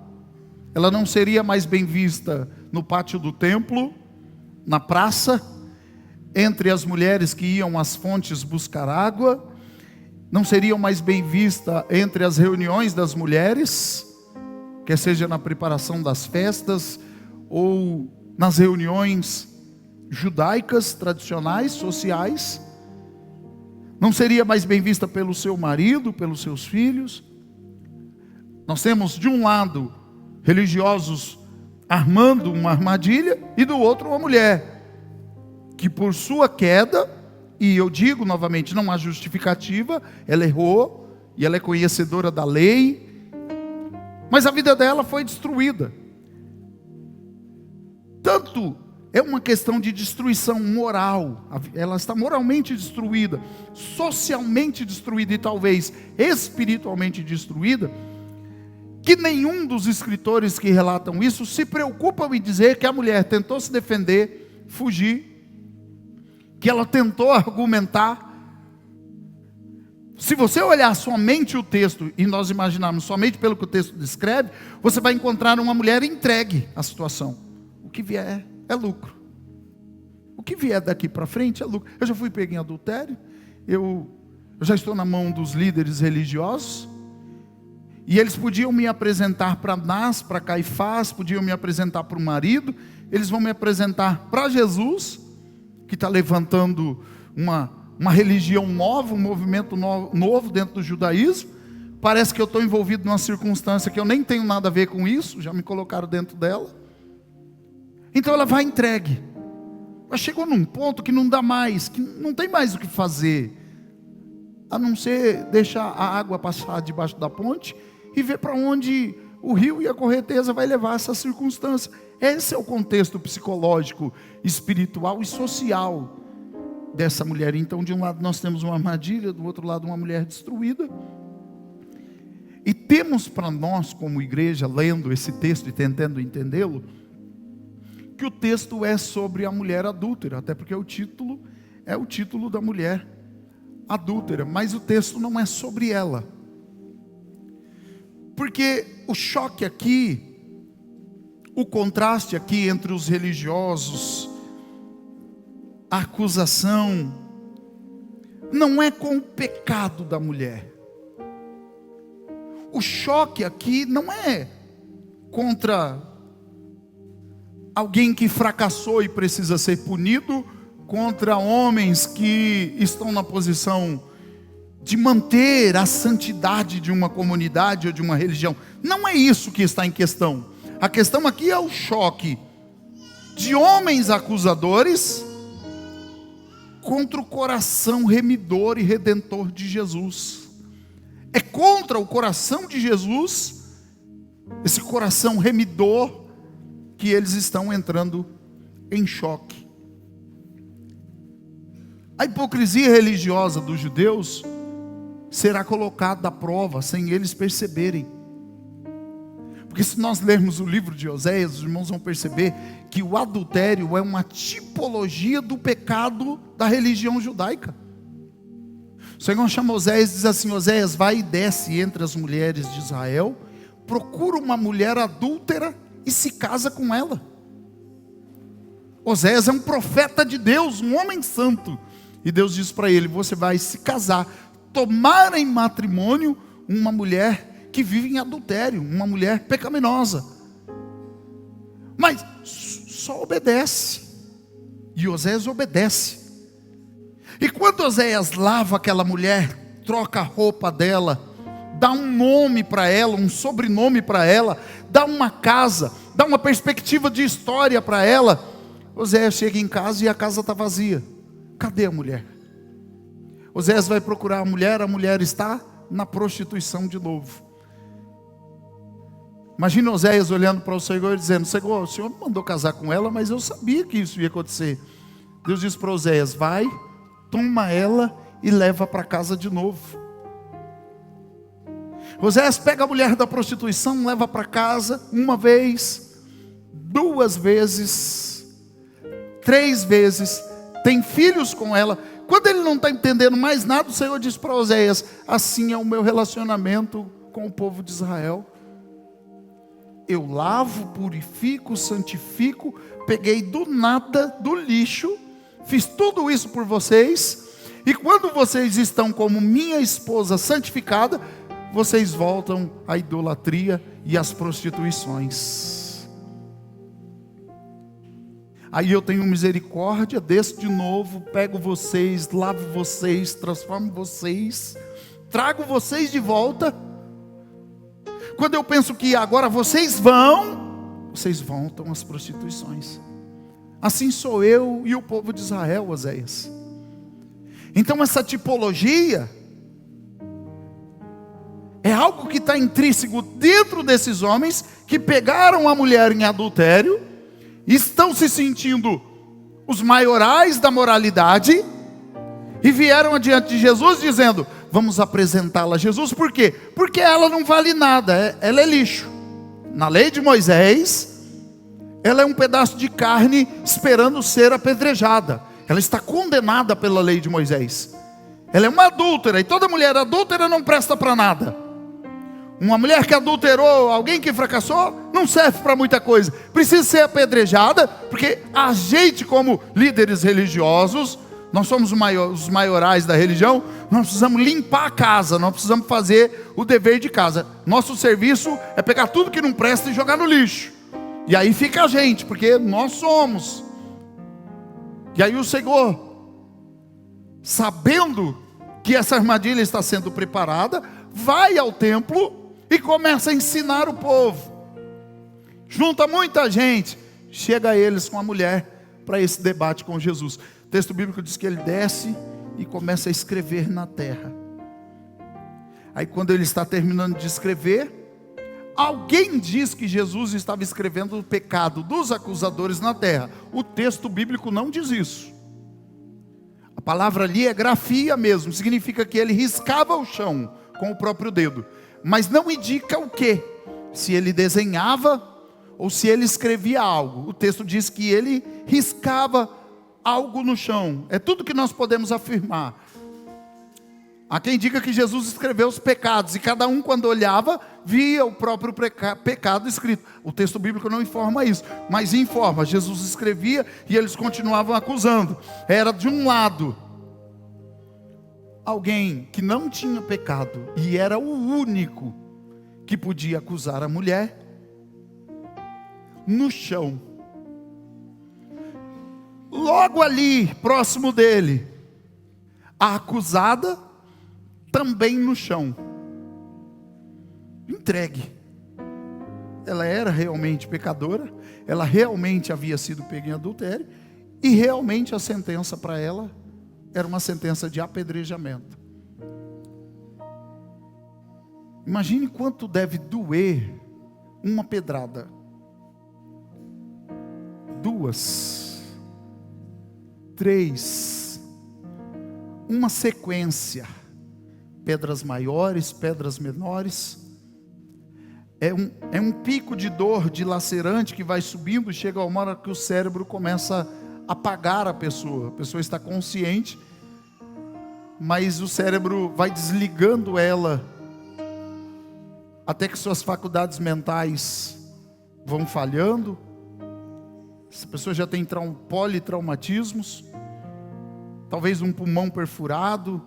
Ela não seria mais bem vista no pátio do templo, na praça, entre as mulheres que iam às fontes buscar água, não seria mais bem vista entre as reuniões das mulheres, quer seja na preparação das festas ou nas reuniões judaicas, tradicionais, sociais. Não seria mais bem vista pelo seu marido, pelos seus filhos. Nós temos de um lado religiosos armando uma armadilha, e do outro uma mulher que por sua queda, e eu digo novamente, não há justificativa, ela errou e ela é conhecedora da lei, mas a vida dela foi destruída. Tanto é uma questão de destruição moral, ela está moralmente destruída, socialmente destruída e talvez espiritualmente destruída, que nenhum dos escritores que relatam isso se preocupam em dizer que a mulher tentou se defender, fugir, que ela tentou argumentar. Se você olhar somente o texto e nós imaginarmos somente pelo que o texto descreve, você vai encontrar uma mulher entregue à situação. O que vier é lucro. O que vier daqui para frente é lucro. Eu já fui pego em adultério, eu já estou na mão dos líderes religiosos, e eles podiam me apresentar para Anás, para Caifás, podiam me apresentar para o marido, eles vão me apresentar para Jesus, que está levantando uma religião nova, um movimento novo dentro do judaísmo. Parece que eu estou envolvido numa circunstância que eu nem tenho nada a ver com isso, já me colocaram dentro dela. Então ela vai entregue. Mas chegou num ponto que não dá mais, que não tem mais o que fazer, a não ser deixar a água passar debaixo da ponte e ver para onde o rio e a correnteza vai levar essa circunstância. Esse é o contexto psicológico, espiritual e social dessa mulher. Então, de um lado nós temos uma armadilha, do outro lado uma mulher destruída. E temos para nós, como igreja, lendo esse texto e tentando entendê-lo, que o texto é sobre a mulher adúltera, até porque o título é o título da mulher adúltera, mas o texto não é sobre ela. Porque o choque aqui, o contraste aqui entre os religiosos, a acusação, não é com o pecado da mulher. O choque aqui não é contra alguém que fracassou e precisa ser punido, contra homens que estão na posição de manter a santidade de uma comunidade ou de uma religião. Não é isso que está em questão. A questão aqui é o choque de homens acusadores contra o coração remidor e redentor de Jesus. É contra o coração de Jesus, esse coração remidor, que eles estão entrando em choque. A hipocrisia religiosa dos judeus será colocada à prova sem eles perceberem. Porque se nós lermos o livro de Oséias, os irmãos vão perceber que o adultério é uma tipologia do pecado da religião judaica. O Senhor chama Oséias e diz assim: Oséias, vai e desce entre as mulheres de Israel, procura uma mulher adúltera e se casa com ela. Oséias é um profeta de Deus, um homem santo. E Deus diz para ele: você vai se casar, tomar em matrimônio uma mulher que vive em adultério, uma mulher pecaminosa. Mas só obedece. E Oséias obedece. E quando Oséias lava aquela mulher, troca a roupa dela, dá um nome para ela, um sobrenome para ela, dá uma casa, dá uma perspectiva de história para ela, Oséias chega em casa e a casa está vazia. Cadê a mulher? Oséias vai procurar a mulher está na prostituição de novo. Imagina Oséias olhando para o Senhor e dizendo: Senhor, o Senhor me mandou casar com ela, mas eu sabia que isso ia acontecer. Deus diz para Oséias: vai, toma ela e leva para casa de novo. Oséias pega a mulher da prostituição, leva para casa, uma vez, duas vezes, 3 vezes, tem filhos com ela. Quando ele não está entendendo mais nada, o Senhor diz para Oséias: assim é o meu relacionamento com o povo de Israel. Eu lavo, purifico, santifico, peguei do nada, do lixo, fiz tudo isso por vocês, e quando vocês estão como minha esposa santificada, vocês voltam à idolatria e às prostituições. Aí eu tenho misericórdia, desço de novo, pego vocês, lavo vocês, transformo vocês, trago vocês de volta. Quando eu penso que agora vocês voltam às prostituições. Assim sou eu e o povo de Israel, Oséias. Então essa tipologia é algo que está intrínseco dentro desses homens que pegaram a mulher em adultério, estão se sentindo os maiorais da moralidade e vieram adiante de Jesus dizendo: vamos apresentá-la a Jesus. Por quê? Porque ela não vale nada, ela é lixo. Na lei de Moisés, ela é um pedaço de carne esperando ser apedrejada. Ela está condenada pela lei de Moisés. Ela é uma adúltera, e toda mulher adúltera não presta para nada. Uma mulher que adulterou, alguém que fracassou, não serve para muita coisa. Precisa ser apedrejada, porque a gente, como líderes religiosos, nós somos os maiorais da religião, nós precisamos limpar a casa, nós precisamos fazer o dever de casa. Nosso serviço é pegar tudo que não presta e jogar no lixo. E aí fica a gente, porque nós somos. E aí o Senhor, sabendo que essa armadilha está sendo preparada, vai ao templo e começa a ensinar o povo. Junta muita gente, chega a eles com a mulher para esse debate com Jesus. O texto bíblico diz que ele desce e começa a escrever na terra. Aí quando ele está terminando de escrever, alguém diz que Jesus estava escrevendo o pecado dos acusadores na terra. O texto bíblico não diz isso. A palavra ali é grafia mesmo, significa que ele riscava o chão com o próprio dedo, mas não indica o que, se ele desenhava ou se ele escrevia algo. O texto diz que ele riscava algo no chão. É tudo que nós podemos afirmar. Há quem diga que Jesus escreveu os pecados, e cada um, quando olhava, via o próprio pecado escrito. O texto bíblico não informa isso, mas informa: Jesus escrevia e eles continuavam acusando. Era de um lado alguém que não tinha pecado e era o único que podia acusar a mulher. No chão, logo ali, próximo dele, a acusada, também no chão. Entregue. Ela era realmente pecadora, ela realmente havia sido pega em adultério, e realmente a sentença para ela era uma sentença de apedrejamento. Imagine quanto deve doer uma pedrada. 2, 3, uma sequência, pedras maiores, pedras menores, é um pico de dor dilacerante que vai subindo, chega a uma hora que o cérebro começa a apagar a pessoa está consciente, mas o cérebro vai desligando ela, até que suas faculdades mentais vão falhando. Essa pessoa já tem politraumatismos, talvez um pulmão perfurado,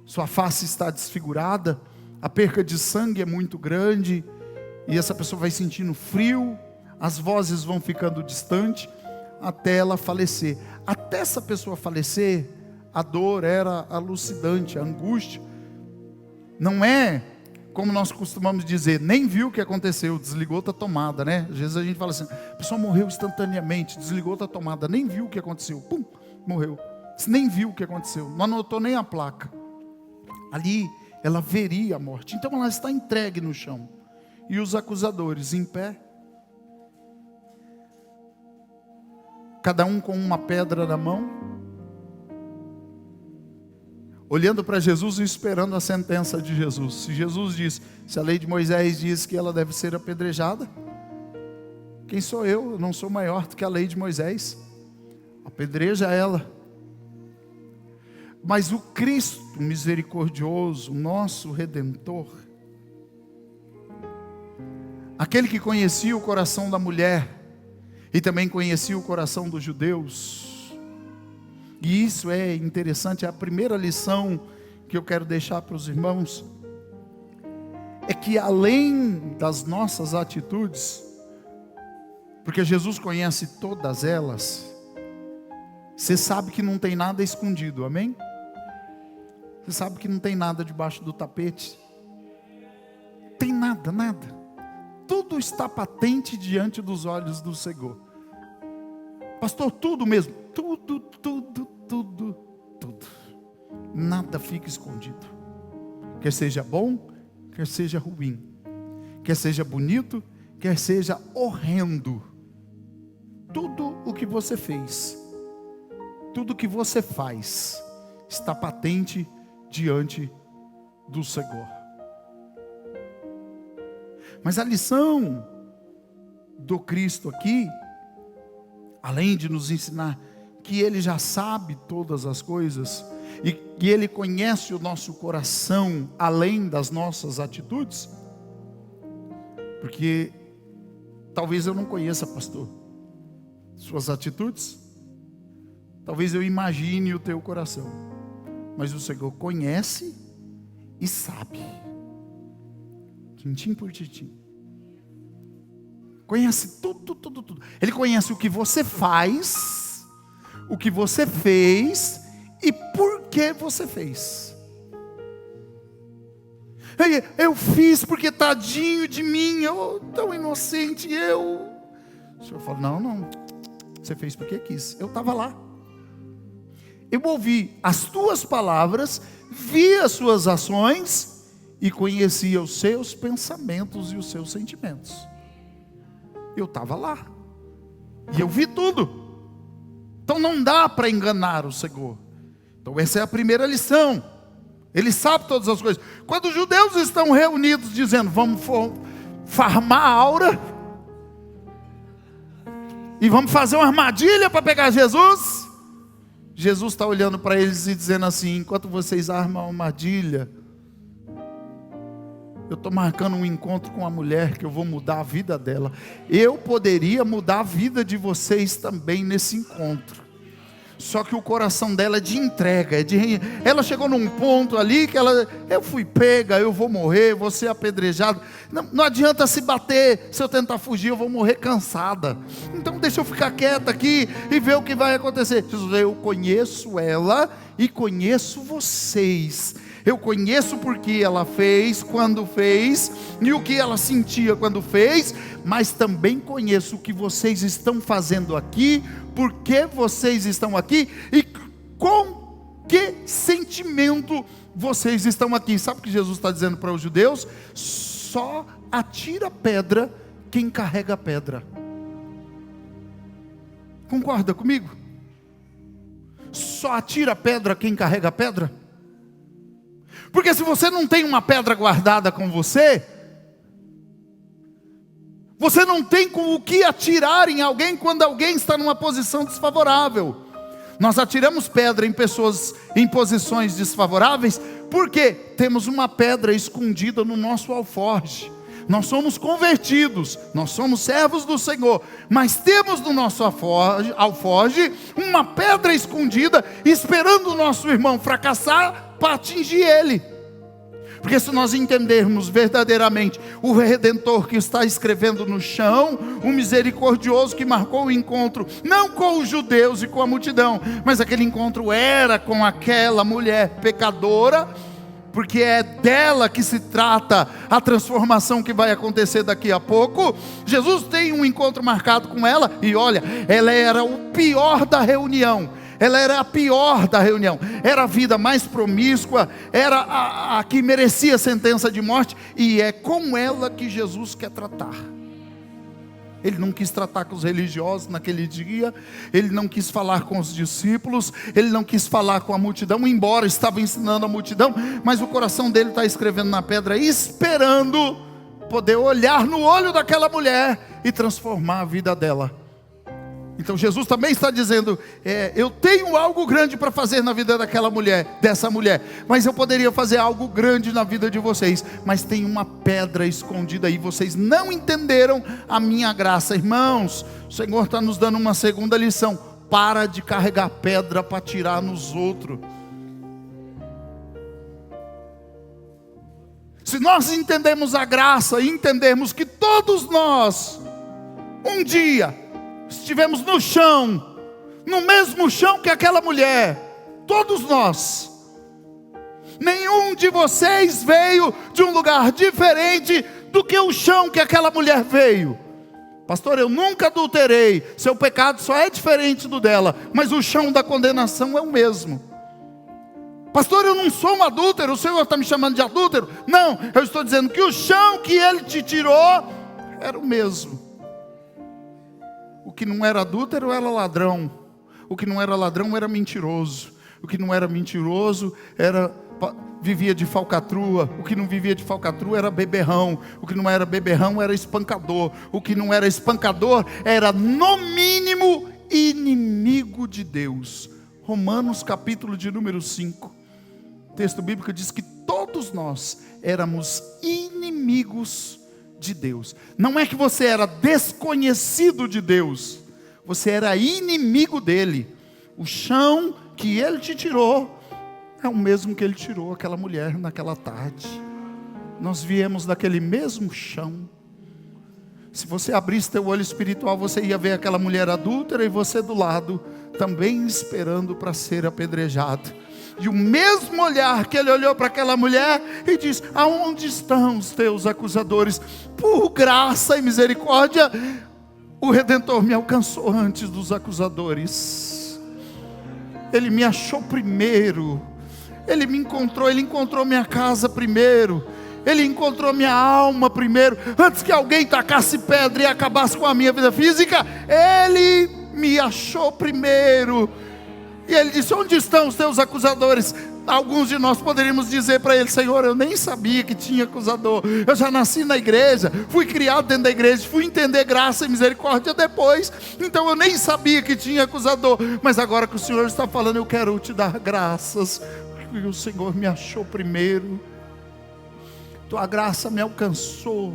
sua face está desfigurada, a perca de sangue é muito grande, e essa pessoa vai sentindo frio, as vozes vão ficando distantes, até ela falecer. Até essa pessoa falecer, a dor era alucinante, a angústia. Não é como nós costumamos dizer, nem viu o que aconteceu, desligou outra tomada, né? Às vezes a gente fala assim, a pessoa morreu instantaneamente, desligou outra tomada, nem viu o que aconteceu, pum, morreu. Você nem viu o que aconteceu, não anotou nem a placa. Ali ela veria a morte. Então ela está entregue no chão. E os acusadores em pé, cada um com uma pedra na mão, olhando para Jesus e esperando a sentença de Jesus. Se Jesus diz, se a lei de Moisés diz que ela deve ser apedrejada, quem sou eu? Eu não sou maior do que a lei de Moisés. Apedreja ela. Mas o Cristo misericordioso, nosso Redentor, aquele que conhecia o coração da mulher e também conhecia o coração dos judeus, e isso é interessante, é a primeira lição que eu quero deixar para os irmãos, é que além das nossas atitudes, porque Jesus conhece todas elas, você sabe que não tem nada escondido, amém? Você sabe que não tem nada debaixo do tapete, tem nada, nada, tudo está patente diante dos olhos do Senhor. Pastor, tudo mesmo, tudo, nada fica escondido, quer seja bom, quer seja ruim, quer seja bonito, quer seja horrendo, tudo o que você fez, tudo o que você faz, está patente diante do Senhor. Mas a lição do Cristo aqui, além de nos ensinar que Ele já sabe todas as coisas, e que Ele conhece o nosso coração, além das nossas atitudes, porque talvez eu não conheça, pastor, suas atitudes, talvez eu imagine o teu coração, mas o Senhor conhece e sabe, tintim por tintim, conhece tudo, Ele conhece o que você faz, o que você fez e por que você fez. Eu fiz porque tadinho de mim, eu tão inocente, O Senhor fala, não, você fez porque quis, eu estava lá, eu ouvi as tuas palavras, vi as suas ações e conhecia os seus pensamentos e os seus sentimentos. Eu estava lá e eu vi tudo. Então não dá para enganar o Senhor. Então essa é a primeira lição. Ele sabe todas as coisas. Quando os judeus estão reunidos dizendo, vamos farmar a aura e vamos fazer uma armadilha para pegar Jesus, Jesus está olhando para eles e dizendo assim, enquanto vocês armam a armadilha, eu estou marcando um encontro com uma mulher que eu vou mudar a vida dela. Eu poderia mudar a vida de vocês também nesse encontro. Só que o coração dela é de entrega. Ela chegou num ponto ali que eu fui pega, eu vou morrer, vou ser apedrejado. Não adianta se bater, se eu tentar fugir eu vou morrer cansada. Então deixa eu ficar quieta aqui e ver o que vai acontecer. Jesus, eu conheço ela e conheço vocês. Eu conheço porque ela fez, quando fez, e o que ela sentia quando fez, mas também conheço o que vocês estão fazendo aqui, por que vocês estão aqui e com que sentimento vocês estão aqui. Sabe o que Jesus está dizendo para os judeus? Só atira pedra quem carrega a pedra. Concorda comigo? Só atira pedra quem carrega a pedra? Porque se você não tem uma pedra guardada com você, você não tem com o que atirar em alguém quando alguém está numa posição desfavorável. Nós atiramos pedra em pessoas em posições desfavoráveis, porque temos uma pedra escondida no nosso alforje. Nós somos convertidos, nós somos servos do Senhor, mas temos no nosso alforje uma pedra escondida, esperando o nosso irmão fracassar para atingir ele. Porque se nós entendermos verdadeiramente o Redentor que está escrevendo no chão, o misericordioso que marcou o encontro, não com os judeus e com a multidão, mas aquele encontro era com aquela mulher pecadora, porque é dela que se trata a transformação que vai acontecer daqui a pouco. Jesus tem um encontro marcado com ela, e olha, ela era o pior da reunião. Ela era a pior da reunião, era a vida mais promíscua, era a que merecia sentença de morte, e é com ela que Jesus quer tratar. Ele não quis tratar com os religiosos naquele dia, ele não quis falar com os discípulos, ele não quis falar com a multidão, embora estava ensinando a multidão, mas o coração dele está escrevendo na pedra, esperando poder olhar no olho daquela mulher e transformar a vida dela. Então Jesus também está dizendo, eu tenho algo grande para fazer na vida daquela mulher, dessa mulher, mas eu poderia fazer algo grande na vida de vocês, mas tem uma pedra escondida aí, vocês não entenderam a minha graça. Irmãos, o Senhor está nos dando uma segunda lição: para de carregar pedra para tirar nos outros. Se nós entendemos a graça e entendermos que todos nós, um dia, estivemos no chão, no mesmo chão que aquela mulher, todos nós, nenhum de vocês veio de um lugar diferente do que o chão que aquela mulher veio. Pastor, eu nunca adulterei, seu pecado só é diferente do dela, mas o chão da condenação é o mesmo. Pastor, eu não sou um adúltero, o Senhor está me chamando de adúltero? Não, eu estou dizendo que o chão que ele te tirou era o mesmo. O que não era adúltero era ladrão. O que não era ladrão era mentiroso. O que não era mentiroso vivia de falcatrua. O que não vivia de falcatrua era beberrão. O que não era beberrão era espancador. O que não era espancador era, no mínimo, inimigo de Deus. Romanos capítulo de número 5. O texto bíblico diz que todos nós éramos inimigos de Deus. Não é que você era desconhecido de Deus, você era inimigo dele. O chão que ele te tirou é o mesmo que ele tirou aquela mulher naquela tarde. Nós viemos daquele mesmo chão. Se você abrisse teu olho espiritual, você ia ver aquela mulher adúltera e você do lado, também esperando para ser apedrejado. E o mesmo olhar que ele olhou para aquela mulher e disse: aonde estão os teus acusadores? Por graça e misericórdia, o Redentor me alcançou antes dos acusadores. Ele me achou primeiro. Ele me encontrou, ele encontrou minha casa primeiro. Ele encontrou minha alma primeiro. Antes que alguém tacasse pedra e acabasse com a minha vida física, ele me achou primeiro. E ele disse: onde estão os teus acusadores? Alguns de nós poderíamos dizer para ele: Senhor, eu nem sabia que tinha acusador. Eu já nasci na igreja, fui criado dentro da igreja, fui entender graça e misericórdia depois. Então eu nem sabia que tinha acusador. Mas agora que o Senhor está falando, eu quero te dar graças, porque o Senhor me achou primeiro. Tua graça me alcançou.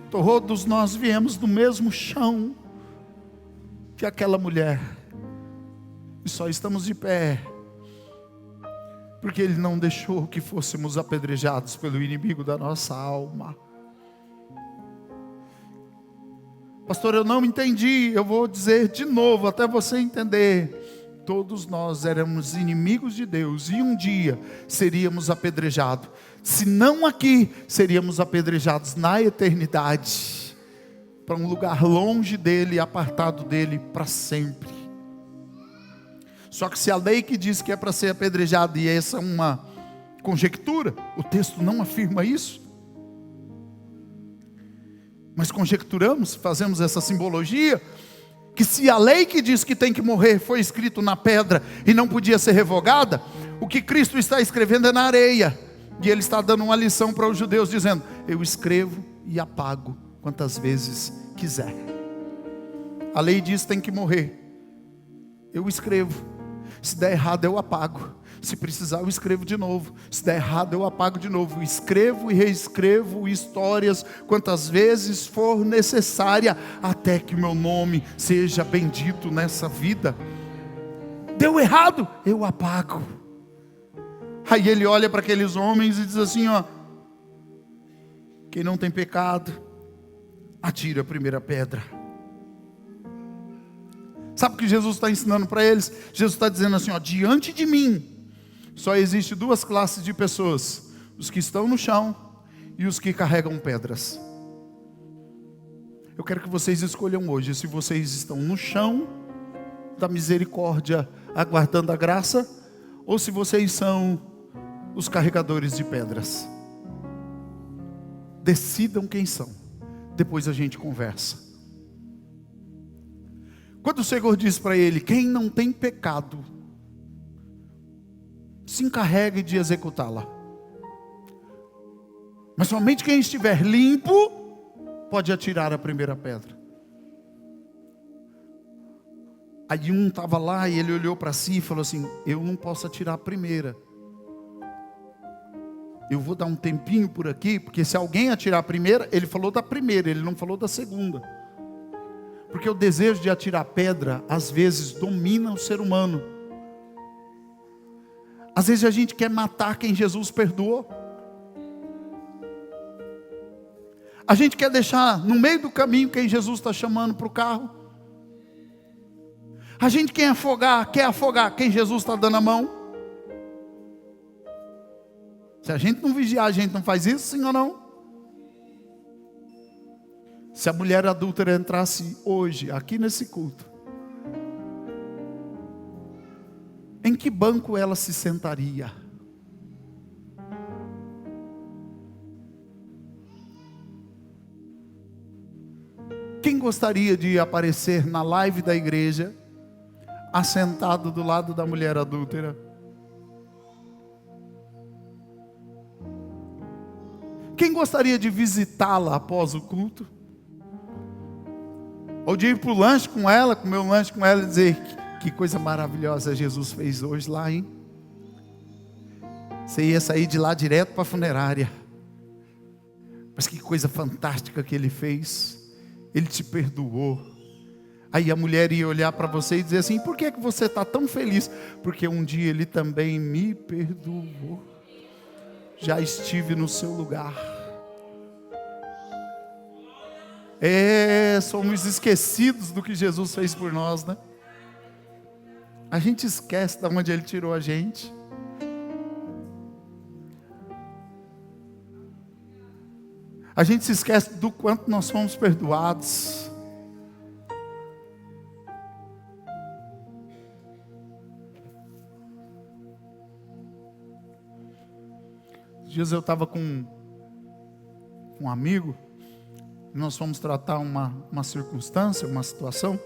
Todos nós viemos do mesmo chão que aquela mulher, e só estamos de pé porque Ele não deixou que fôssemos apedrejados pelo inimigo da nossa alma. Pastor, eu não entendi. Eu vou dizer de novo até você entender. todos nós éramos inimigos de Deus e um dia seríamos apedrejados. Se não aqui, seríamos apedrejados na eternidade, para um lugar longe dele, apartado dele para sempre. Só que se a lei que diz que é para ser apedrejado, e essa é uma conjectura, o texto não afirma isso, mas conjecturamos, fazemos essa simbologia, que se a lei que diz que tem que morrer foi escrito na pedra e não podia ser revogada, o que Cristo está escrevendo é na areia, e Ele está dando uma lição para os judeus, dizendo: eu escrevo e apago quantas vezes quiser. A lei diz que tem que morrer, eu escrevo, se der errado eu apago, se precisar eu escrevo de novo, se der errado eu apago de novo, escrevo e reescrevo histórias quantas vezes for necessária, até que o meu nome seja bendito nessa vida. Deu errado, eu apago. Aí ele olha para aqueles homens e diz assim, ó: quem não tem pecado, atira a primeira pedra. Sabe o que Jesus está ensinando para eles? Jesus está dizendo assim, ó: diante de mim só existe duas classes de pessoas: os que estão no chão e os que carregam pedras. Eu quero que vocês escolham hoje se vocês estão no chão da misericórdia, aguardando a graça, ou se vocês são os carregadores de pedras. Decidam quem são, depois a gente conversa. Quando o Senhor diz para ele: quem não tem pecado, se encarregue de executá-la, mas somente quem estiver limpo pode atirar a primeira pedra. Aí um estava lá e ele olhou para si e falou assim: eu não posso atirar a primeira, eu vou dar um tempinho por aqui, porque se alguém atirar a primeira, ele falou da primeira, ele não falou da segunda, porque o desejo de atirar pedra às vezes domina o ser humano. Às vezes a gente quer matar quem Jesus perdoou, a gente quer deixar no meio do caminho quem Jesus está chamando para o carro, a gente quer afogar quem Jesus está dando a mão. Se a gente não vigiar, a gente não faz isso, sim ou não? Se a mulher adúltera entrasse hoje, aqui nesse culto, em que banco ela se sentaria? Quem gostaria de aparecer na live da igreja, assentado do lado da mulher adúltera? Quem gostaria de visitá-la após o culto? Ou de ir para o lanche com ela, comer um lanche com ela e dizer: que coisa maravilhosa Jesus fez hoje lá, hein? Você ia sair de lá direto para a funerária. Mas que coisa fantástica que Ele fez. Ele te perdoou. Aí a mulher ia olhar para você e dizer assim: por que você está tão feliz? Porque um dia Ele também me perdoou. Já estive no seu lugar. Somos esquecidos do que Jesus fez por nós, né? A gente esquece de onde Ele tirou a gente. A gente se esquece do quanto nós fomos perdoados. Esses dias eu estava com um amigo, nós fomos tratar uma circunstância, uma situação.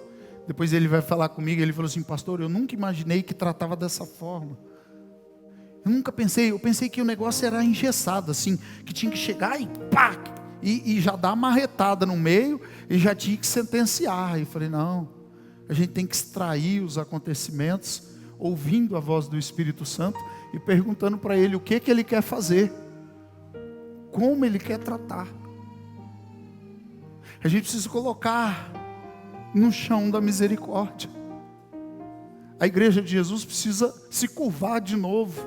Depois ele vai falar comigo, ele falou assim: pastor, eu nunca imaginei que tratava dessa forma. Eu nunca pensei, eu pensei que o negócio era engessado, assim, que tinha que chegar e pá, e já dar uma marretada no meio, e já tinha que sentenciar. Eu falei: não, a gente tem que extrair os acontecimentos, ouvindo a voz do Espírito Santo, e perguntando para Ele o que Ele quer fazer, como Ele quer tratar. A gente precisa colocar no chão da misericórdia. A igreja de Jesus precisa se curvar de novo.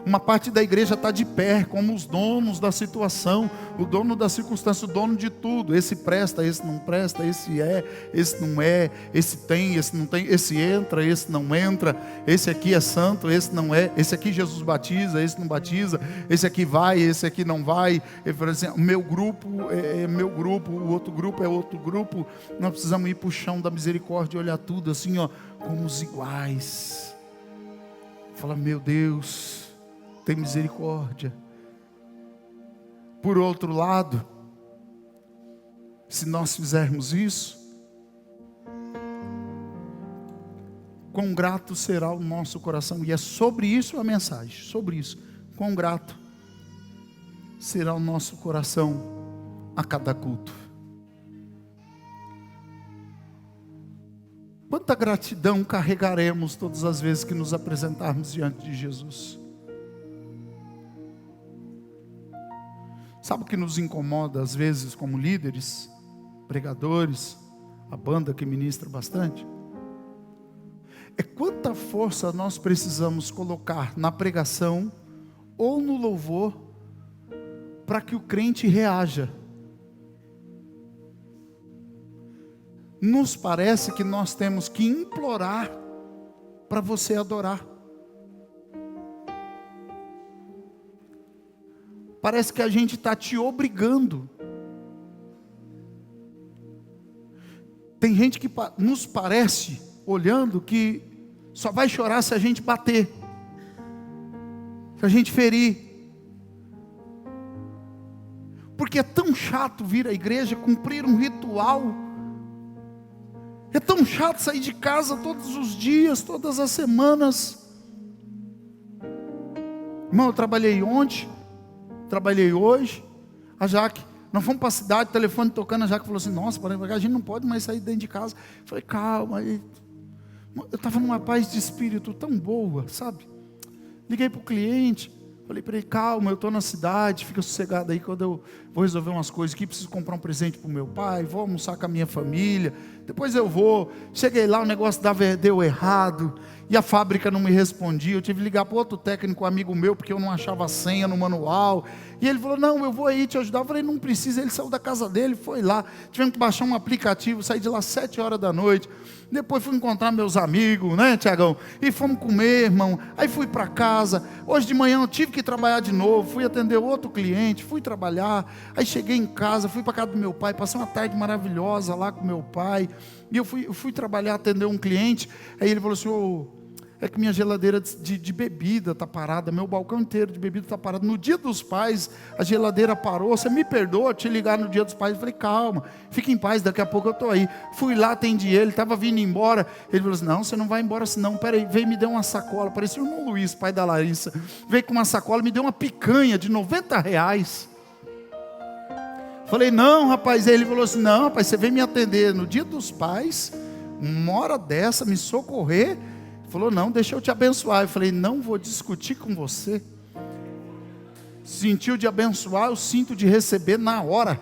Uma parte da igreja está de pé, como os donos da situação, o dono da circunstância, o dono de tudo. Esse presta, esse não presta, esse não é, esse tem, esse não tem, esse entra, esse não entra, esse aqui é santo, esse não é, esse aqui Jesus batiza, esse não batiza, esse aqui vai, esse aqui não vai. Ele fala assim, o meu grupo é meu grupo, o outro grupo é outro grupo. Nós precisamos ir para o chão da misericórdia e olhar tudo assim, ó, como os iguais. Fala, meu Deus, tem misericórdia. Por outro lado, se nós fizermos isso, quão grato será o nosso coração. E é sobre isso a mensagem, sobre isso. Quão grato será o nosso coração a cada culto. Quanta gratidão carregaremos todas as vezes que nos apresentarmos diante de Jesus. Sabe o que nos incomoda às vezes como líderes, pregadores, a banda que ministra bastante? É quanta força nós precisamos colocar na pregação ou no louvor para que o crente reaja. Nos parece que nós temos que implorar para você adorar. Parece que a gente está te obrigando. Tem gente que nos parece, olhando, que só vai chorar se a gente bater, se a gente ferir. Porque é tão chato vir à igreja, cumprir um ritual. É tão chato sair de casa todos os dias, todas as semanas. Irmão, eu trabalhei ontem, trabalhei hoje. A Jaque, nós fomos para a cidade, telefone tocando, a Jaque falou assim, nossa, a gente não pode mais sair dentro de casa. Eu falei, calma. Eu estava numa paz de espírito tão boa, sabe? Liguei para o cliente, falei para ele, calma, eu estou na cidade, fica sossegado aí, quando eu vou resolver umas coisas aqui, preciso comprar um presente para o meu pai, vou almoçar com a minha família, depois eu vou. Cheguei lá, o negócio deu errado, e a fábrica não me respondia, eu tive que ligar para outro técnico, amigo meu, porque eu não achava a senha no manual, e ele falou, não, eu vou aí te ajudar. Eu falei, não precisa. Ele saiu da casa dele, foi lá, tivemos que baixar um aplicativo, saí de lá 7 horas da noite, depois fui encontrar meus amigos, né, Tiagão, e fomos comer, irmão, aí fui para casa. Hoje de manhã eu tive que trabalhar de novo, fui atender outro cliente, fui trabalhar, aí cheguei em casa, fui para casa do meu pai, passei uma tarde maravilhosa lá com meu pai, e eu fui trabalhar, atender um cliente. Aí ele falou assim, é que minha geladeira de bebida está parada, meu balcão inteiro de bebida está parado. No dia dos pais, a geladeira parou, você me perdoa te ligar no dia dos pais? Eu falei, calma, fica em paz, daqui a pouco eu estou aí. Fui lá, atendi ele, estava vindo embora. Ele falou assim, não, você não vai embora assim não, peraí, veio me deu uma sacola, parecia o irmão Luiz, pai da Larissa, veio com uma sacola, me deu uma picanha de R$90. Falei, não, rapaz. Aí ele falou assim, não, rapaz, você veio me atender no dia dos pais, uma hora dessa, me socorrer. Falou, não, deixa eu te abençoar. Eu falei, não vou discutir com você. Sentiu de abençoar, eu sinto de receber na hora.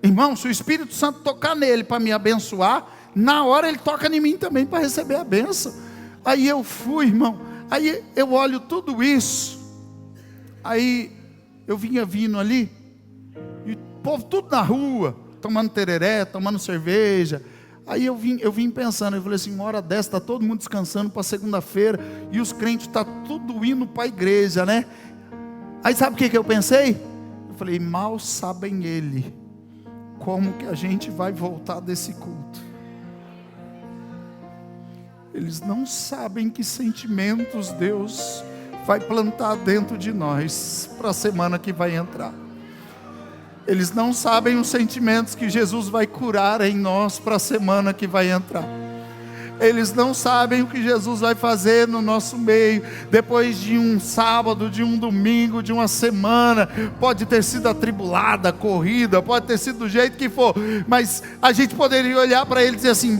Irmão, se o Espírito Santo tocar nele para me abençoar, na hora ele toca em mim também para receber a bênção. Aí eu fui, irmão. Aí eu olho tudo isso. Aí eu vinha vindo ali, e o povo tudo na rua, tomando tereré, tomando cerveja. Aí eu vim pensando, eu falei assim, uma hora dessa, está todo mundo descansando para segunda-feira, e os crentes estão tudo indo para a igreja, né? Aí sabe o que eu pensei? Eu falei, mal sabem ele, como que a gente vai voltar desse culto. Eles não sabem que sentimentos Deus vai plantar dentro de nós, para a semana que vai entrar. Eles não sabem os sentimentos que Jesus vai curar em nós para a semana que vai entrar. Eles não sabem o que Jesus vai fazer no nosso meio, depois de um sábado, de um domingo, de uma semana. Pode ter sido atribulada, corrida, pode ter sido do jeito que for, mas a gente poderia olhar para ele e dizer assim,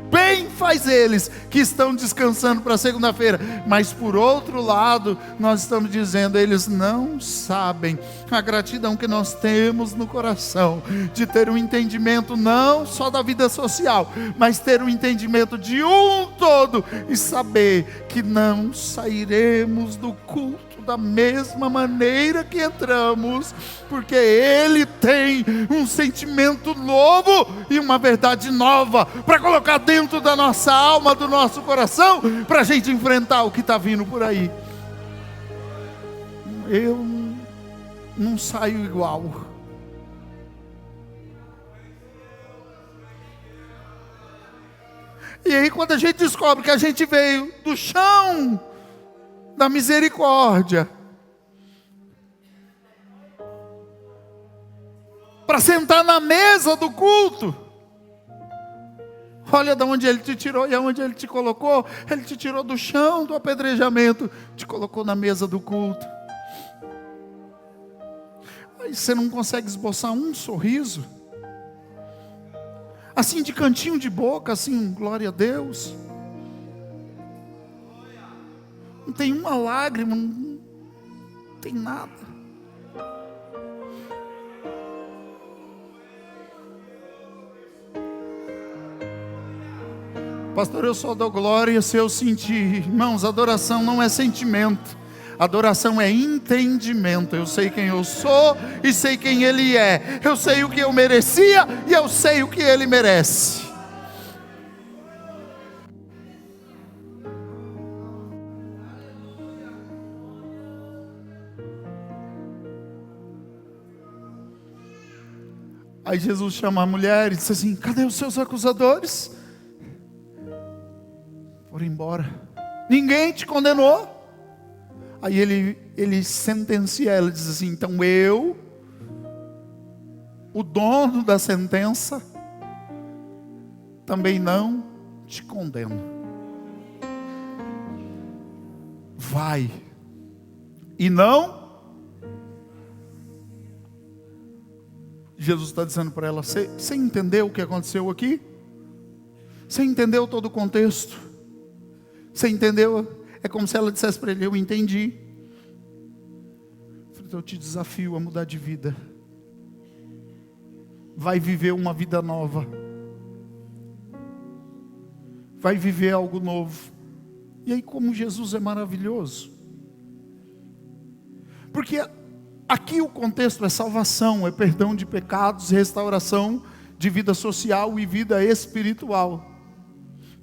bem faz eles que estão descansando para segunda-feira. Mas por outro lado, nós estamos dizendo, eles não sabem a gratidão que nós temos no coração, de ter um entendimento não só da vida social, mas ter um entendimento de um todo, e saber que não sairemos do culto da mesma maneira que entramos, porque Ele tem um sentimento novo e uma verdade nova para colocar dentro da nossa alma, do nosso coração, para a gente enfrentar o que está vindo por aí. Eu não saio igual. E aí, quando a gente descobre que a gente veio do chão da misericórdia para sentar na mesa do culto, olha de onde Ele te tirou e aonde Ele te colocou. Ele te tirou do chão do apedrejamento, te colocou na mesa do culto. Aí você não consegue esboçar um sorriso, assim de cantinho de boca, assim, glória a Deus. Não tem uma lágrima, não tem nada. Pastor, eu só dou glória se eu sentir. Irmãos, adoração não é sentimento. Adoração é entendimento. Eu sei quem eu sou e sei quem Ele é. Eu sei o que eu merecia e eu sei o que Ele merece. Aí Jesus chama a mulher e diz assim: cadê os seus acusadores? Foram embora. Ninguém te condenou? Aí ele sentencia ela, diz assim: então eu, o dono da sentença, também não te condeno. Vai. E não. Jesus está dizendo para ela: você entendeu o que aconteceu aqui? Você entendeu todo o contexto? Você entendeu? É como se ela dissesse para ele: eu entendi. Eu te desafio a mudar de vida. Vai viver uma vida nova. Vai viver algo novo. E aí, como Jesus é maravilhoso. Porque aqui o contexto é salvação, é perdão de pecados, restauração de vida social e vida espiritual.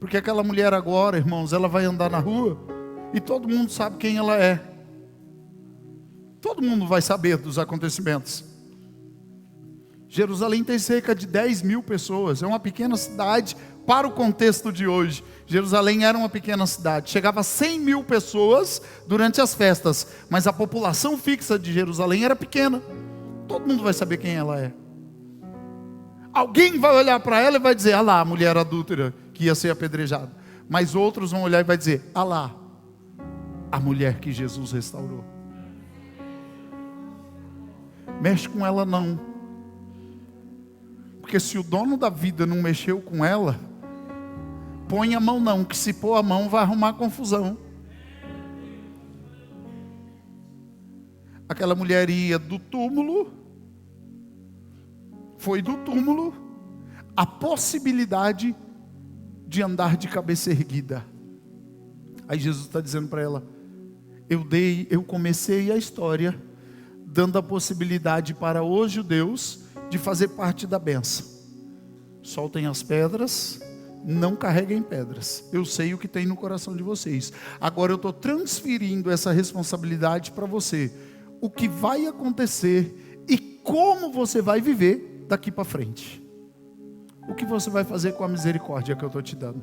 Porque aquela mulher agora, irmãos, ela vai andar na rua e todo mundo sabe quem ela é. Todo mundo vai saber dos acontecimentos. Jerusalém tem cerca de 10 mil pessoas. É uma pequena cidade para o contexto de hoje. Jerusalém era uma pequena cidade. Chegava a 100 mil pessoas durante as festas. Mas a população fixa de Jerusalém era pequena. Todo mundo vai saber quem ela é. Alguém vai olhar para ela e vai dizer: ah lá, a mulher adúltera que ia ser apedrejada. Mas outros vão olhar e vai dizer: ah lá, a mulher que Jesus restaurou. Mexe com ela não. Porque se o dono da vida não mexeu com ela, põe a mão não, que se pôr a mão vai arrumar confusão. Aquela mulher ia do túmulo, foi do túmulo, a possibilidade de andar de cabeça erguida. Aí Jesus está dizendo para ela: eu comecei a história dando a possibilidade para os judeus de fazer parte da bênção. Soltem as pedras, não carreguem pedras. Eu sei o que tem no coração de vocês. Agora eu estou transferindo essa responsabilidade para você. O que vai acontecer e como você vai viver daqui para frente. O que você vai fazer com a misericórdia que eu estou te dando?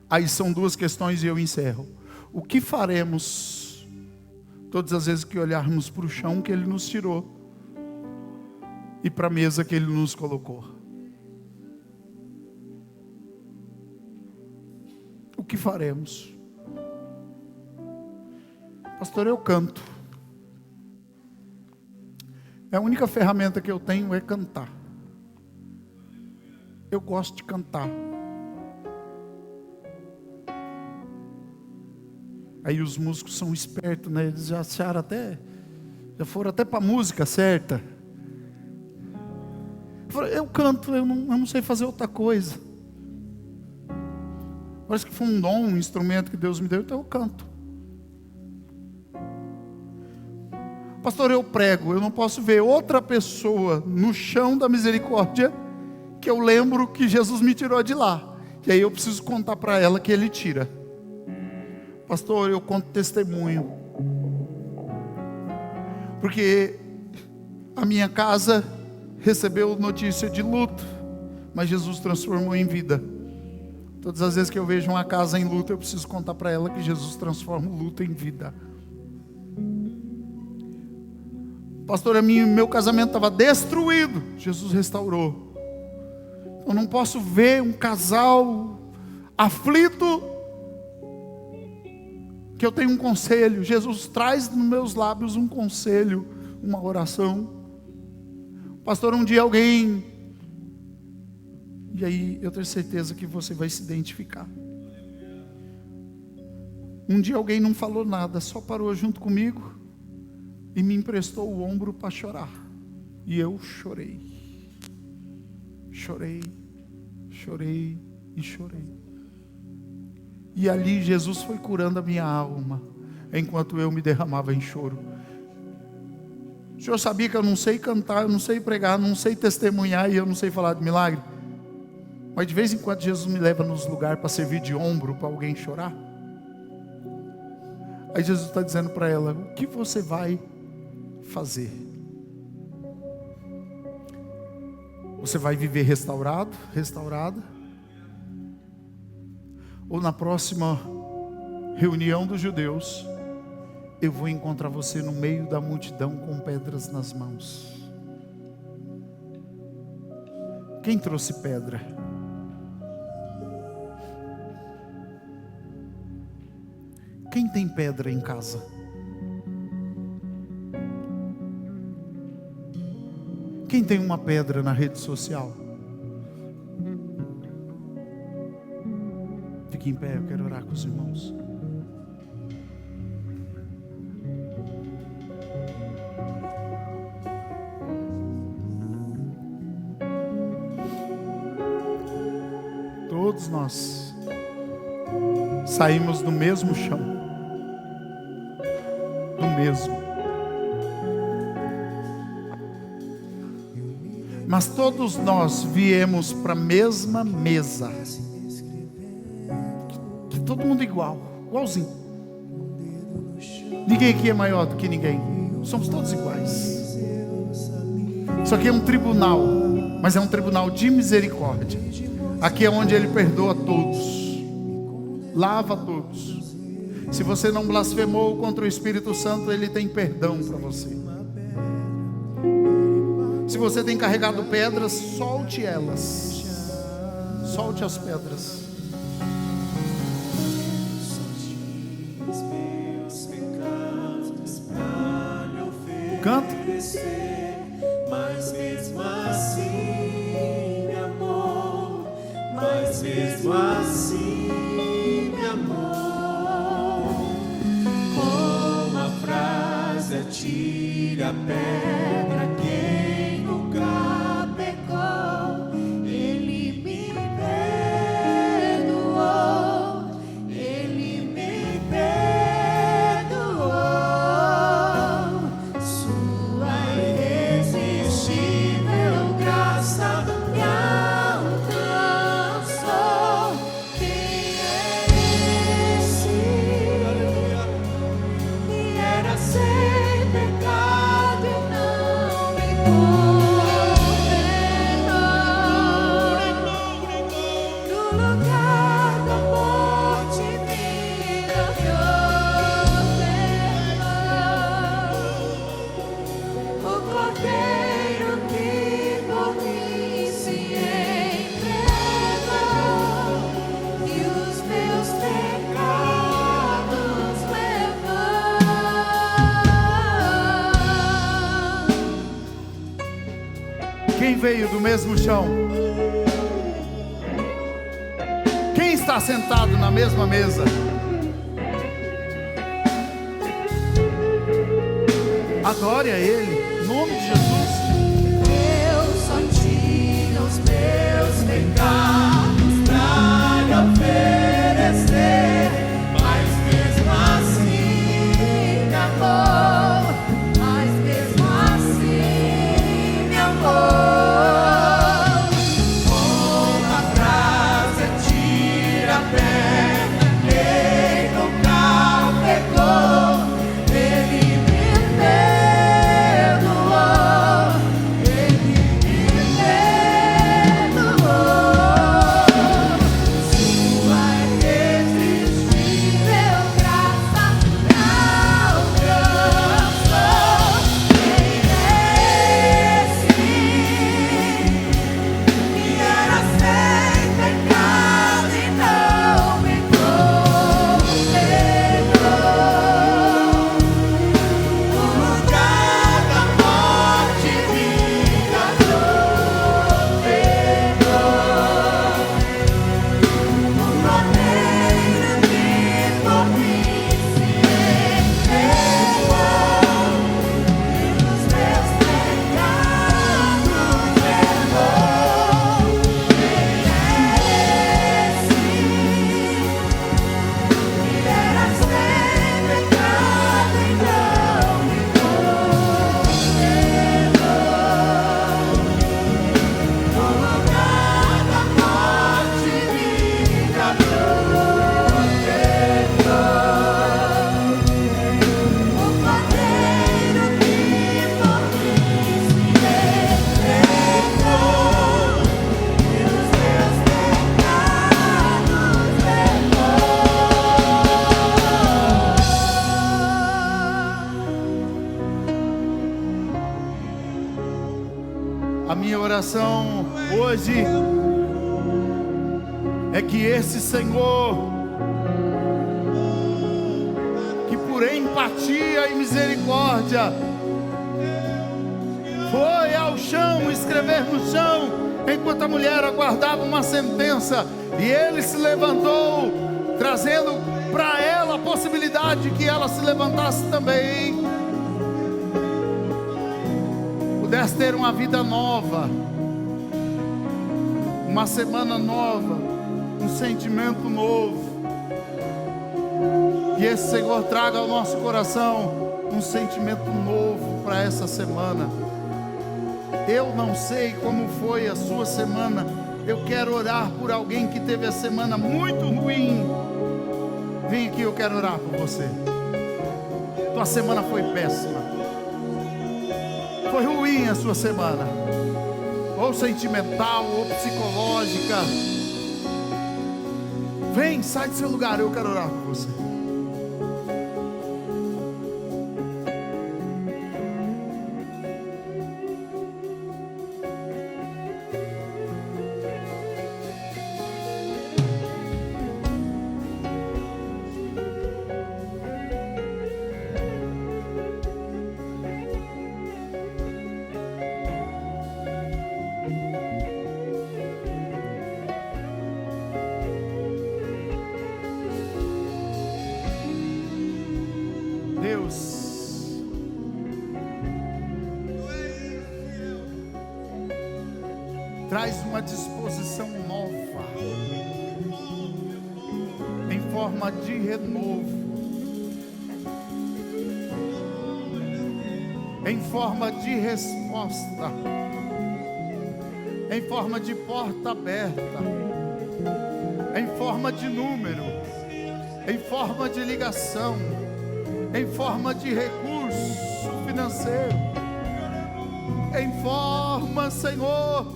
Aí são duas questões e eu encerro. O que faremos todas as vezes que olharmos para o chão que Ele nos tirou e para a mesa que Ele nos colocou? O que faremos? Pastor, eu canto. A única ferramenta que eu tenho é cantar. Eu gosto de cantar. Aí os músicos são espertos, né? Eles já acharam já foram até para a música certa. Eu canto, eu não sei fazer outra coisa. Parece que foi um dom, um instrumento que Deus me deu, então eu canto. Pastor, eu prego, eu não posso ver outra pessoa no chão da misericórdia que eu lembro que Jesus me tirou de lá. E aí eu preciso contar para ela que Ele tira. Pastor, eu conto testemunho. Porque a minha casa recebeu notícia de luto, mas Jesus transformou em vida. Todas as vezes que eu vejo uma casa em luto, eu preciso contar para ela que Jesus transforma o luto em vida. Pastor, meu casamento estava destruído, Jesus restaurou. Eu não posso ver um casal aflito que eu tenho um conselho. Jesus traz nos meus lábios um conselho, uma oração. Pastor, um dia alguém... E aí eu tenho certeza que você vai se identificar. Um dia alguém não falou nada, só parou junto comigo e me emprestou o ombro para chorar. E eu chorei. Chorei, chorei e chorei. E ali Jesus foi curando a minha alma, enquanto eu me derramava em choro. O senhor sabia que eu não sei cantar, eu não sei pregar, não sei testemunhar e eu não sei falar de milagre? Mas de vez em quando Jesus me leva nos lugares para servir de ombro para alguém chorar. Aí Jesus está dizendo para ela: o que você vai fazer? Você vai viver restaurado, restaurada? Ou na próxima reunião dos judeus, eu vou encontrar você no meio da multidão com pedras nas mãos? Quem trouxe pedra? Quem tem pedra em casa? Quem tem uma pedra na rede social? Fique em pé, eu quero orar com os irmãos. Todos nós saímos do mesmo chão. Do mesmo. Mas todos nós viemos para a mesma mesa. Que todo mundo igual, igualzinho. Ninguém aqui é maior do que ninguém. Somos todos iguais. Isso aqui é um tribunal, mas é um tribunal de misericórdia. Aqui é onde Ele perdoa todos, lava todos. Se você não blasfemou contra o Espírito Santo, Ele tem perdão para você. Se você tem carregado pedras, solte elas. Solte as pedras. Canta. Mas mesmo assim, meu amor, mas mesmo assim, meu amor, com a frase atira a pedra, quem nunca pecou, Ele me perdoou, Ele me perdoou, sua irresistível graça me alcançou. Quem é esse que era sem pecado e não me condenou? No lugar da morte me ofertou. O Cordeiro que por mim se entregou e os meus pecados levou. Quem veio do mesmo chão? Quem está sentado na mesma mesa? Adore a Ele, em nome de Jesus. Eu só tinha os meus pecados pra lhe oferecer, mas mesmo assim me amou, mas minha oração hoje é que esse Senhor, que por empatia e misericórdia foi ao chão escrever no chão, enquanto a mulher aguardava uma sentença, e ele se levantou, trazendo para ela a possibilidade de que ela se levantasse também, pudesse ter uma vida nova, uma semana nova, um sentimento novo. Que esse Senhor traga ao nosso coração um sentimento novo para essa semana. Eu não sei como foi a sua semana. Eu quero orar por alguém que teve a semana muito ruim. Vem aqui, eu quero orar por você. Tua semana foi péssima. Foi ruim a sua semana, ou sentimental, ou psicológica. Vem, sai do seu lugar, eu quero orar por você. Deus, traz uma disposição nova, em forma de renovo, em forma de resposta, em forma de porta aberta, em forma de número, em forma de ligação, em forma de recurso financeiro, em forma, Senhor,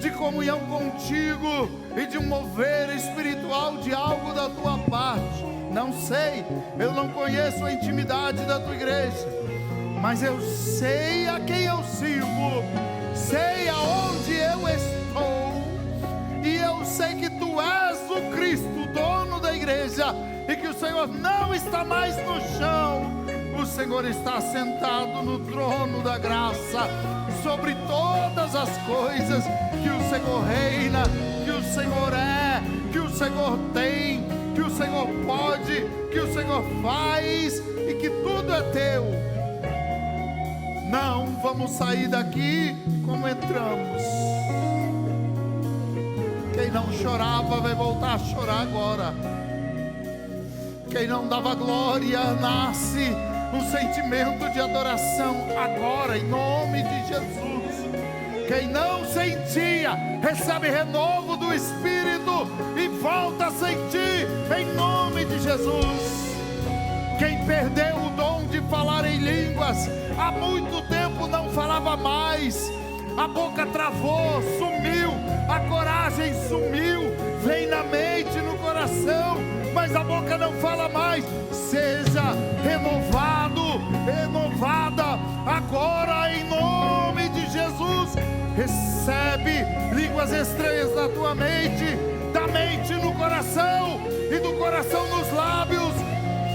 de comunhão contigo e de um mover espiritual de algo da tua parte. Não sei, eu não conheço a intimidade da tua igreja, mas eu sei a quem eu sirvo, sei aonde eu estou, e eu sei que tu és o Cristo, dono da igreja, e que o Senhor não está mais no chão, o Senhor está sentado no trono da graça, sobre todas as coisas, que o Senhor reina, que o Senhor é, que o Senhor tem, que o Senhor pode, que o Senhor faz, e que tudo é teu. Não vamos sair daqui como entramos. Quem não chorava vai voltar a chorar agora. Quem não dava glória, nasce um sentimento de adoração agora, em nome de Jesus. Quem não sentia, recebe renovo do Espírito e volta a sentir, em nome de Jesus. Quem perdeu o dom de falar em línguas, há muito tempo não falava mais, a boca travou, sumiu, a coragem sumiu, vem na mente, no coração, mas a boca não fala mais. Seja renovado, renovada agora, em nome de Jesus. Recebe línguas estranhas na tua mente, da mente no coração e do coração nos lábios.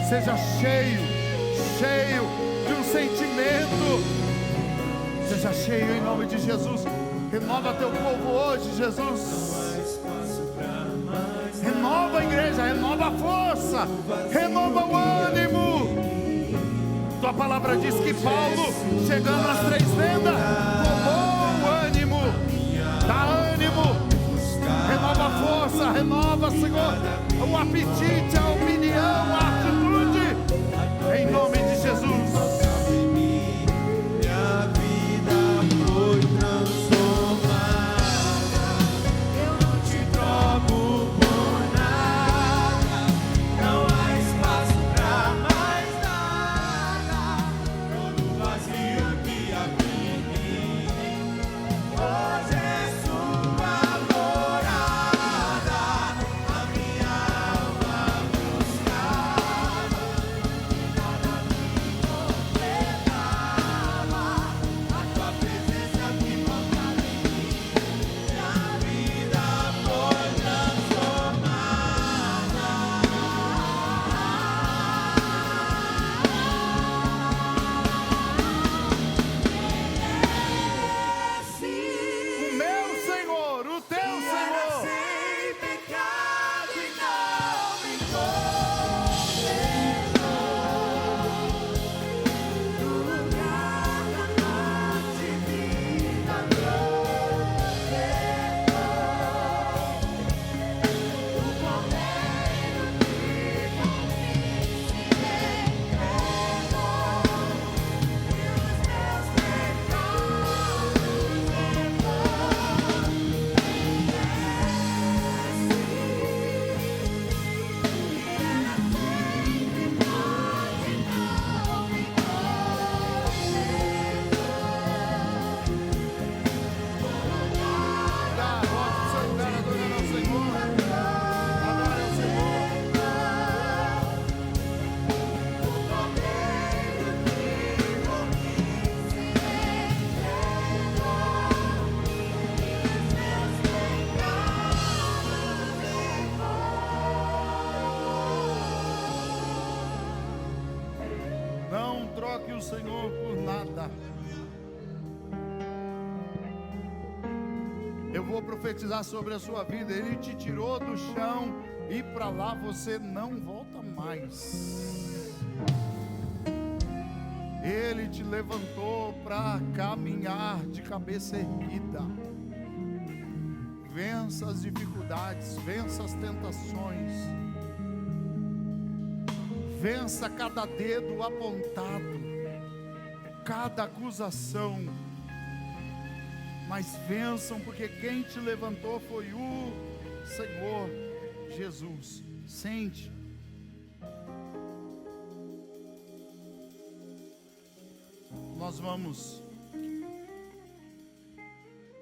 Seja cheio, cheio de um sentimento. Seja cheio em nome de Jesus. Renova teu povo hoje, Jesus. Renova a igreja, renova a força, renova o ânimo. Tua palavra diz que Paulo, chegando às 3 vendas, tomou o ânimo. Dá ânimo, renova a força, renova, Senhor, o apetite, a opinião, a atitude, em nome de Jesus. troque o Senhor por nada. Eu vou profetizar sobre a sua vida. Ele te tirou do chão e para lá você não volta mais. Ele te levantou para caminhar de cabeça erguida. Vença as dificuldades, vença as tentações. Vença cada dedo apontado, cada acusação. Mas vençam, porque quem te levantou foi o Senhor Jesus. Sente. Nós vamos.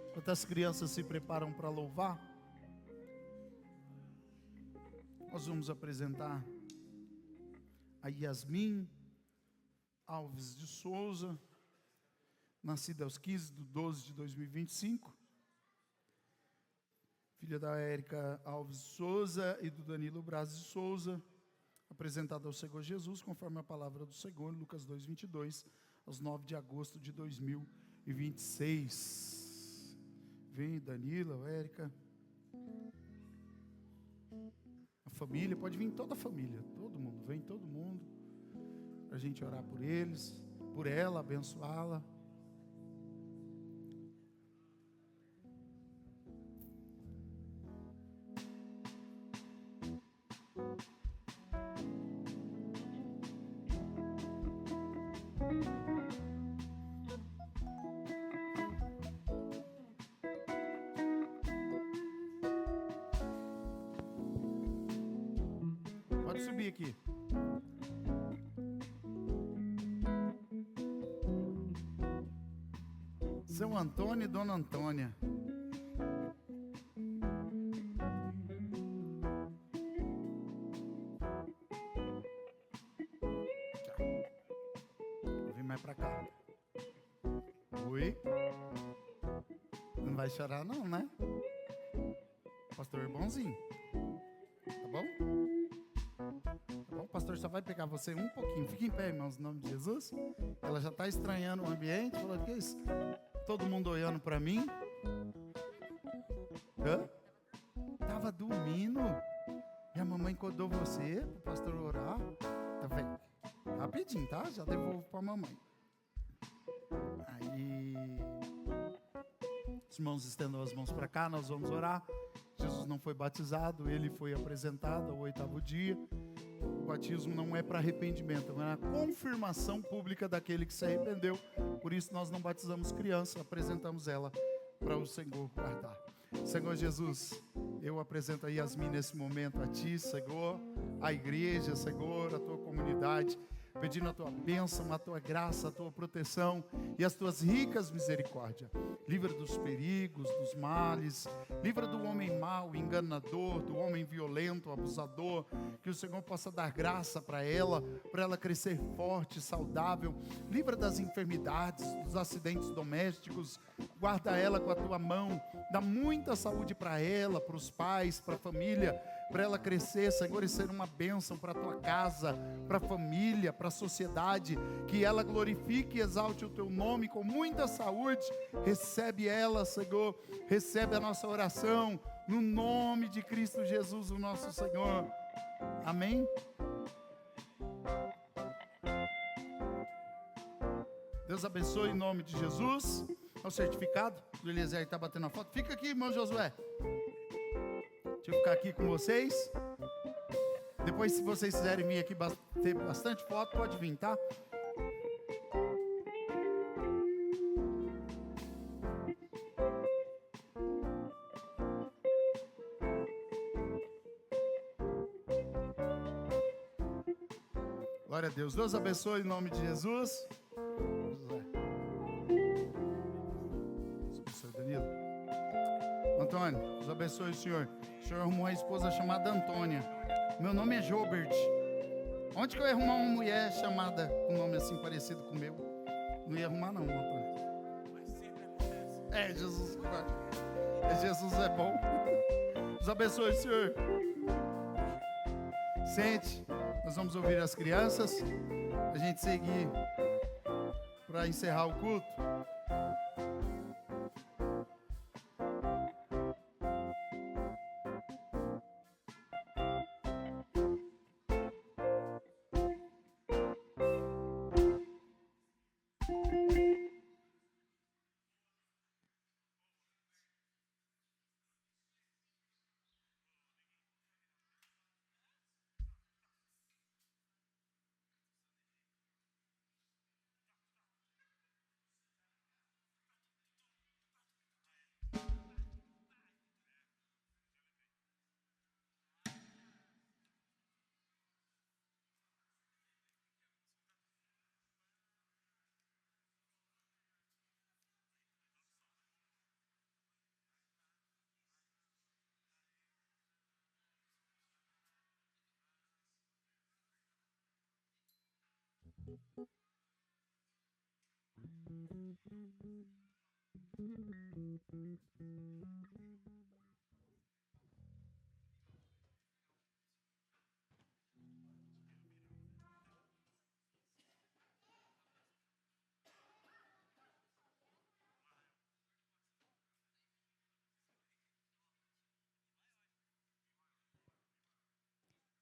Enquanto as crianças se preparam para louvar, nós vamos apresentar a Yasmin Alves de Souza, nascida aos 15/12/2025, filha da Érica Alves de Souza e do Danilo Braz de Souza, apresentada ao Senhor Jesus, conforme a palavra do Senhor, Lucas 2:22, aos 9 de agosto de 2026. Vem Danilo, Érica, a família, pode vir toda a família, todo mundo, vem todo mundo, para a gente orar por eles, por ela, abençoá-la. Pode subir aqui. Seu Antônio e Dona Antônia. Vem mais pra cá. Oi. Não vai chorar não, né? Pastor é bonzinho. Tá bom? O pastor só vai pegar você um pouquinho. Fique em pé, irmãos, em nome de Jesus. Ela já está estranhando o ambiente. Falou, que é isso? Todo mundo olhando para mim. Hã? Tava dormindo. E a mamãe acordou você para o pastor orar. Tá vendo? Rapidinho, tá? Já devolvo para a mamãe. Aí, os irmãos estendam as mãos para cá, nós vamos orar. Jesus não foi batizado, ele foi apresentado ao 8º dia. O batismo não é para arrependimento, é a confirmação pública daquele que se arrependeu. Por isso nós não batizamos criança, apresentamos ela para o Senhor guardar. Senhor Jesus, eu apresento a Yasmin nesse momento a Ti, Senhor, a igreja, Senhor, a Tua comunidade, pedindo a Tua bênção, a Tua graça, a Tua proteção e as Tuas ricas misericórdias. Livra dos perigos, dos males, livra do homem mau, enganador, do homem violento, abusador, que o Senhor possa dar graça para ela crescer forte, saudável. Livra das enfermidades, dos acidentes domésticos, guarda ela com a Tua mão, dá muita saúde para ela, para os pais, para a família, para ela crescer, Senhor, e ser uma bênção para a Tua casa, para a família, para a sociedade, que ela glorifique e exalte o Teu nome com muita saúde. Recebe ela, Senhor, recebe a nossa oração, no nome de Cristo Jesus, o nosso Senhor. Amém? Deus abençoe em nome de Jesus. O certificado, o Eliezer está batendo a foto. Fica aqui, irmão Josué. Deixa eu ficar aqui com vocês. Depois, se vocês quiserem vir aqui ter bastante foto, pode vir, tá? Glória a Deus. Deus abençoe em nome de Jesus. Deus abençoe, Danilo. Antônio, Deus abençoe o senhor. O senhor arrumou uma esposa chamada Antônia. Meu nome é Jobert. Onde que eu ia arrumar uma mulher chamada com um nome assim parecido com o meu? Não ia arrumar não, Antônio. Jesus. Jesus é bom. Deus abençoe o senhor. Sente. Nós vamos ouvir as crianças. A gente seguir para encerrar o culto.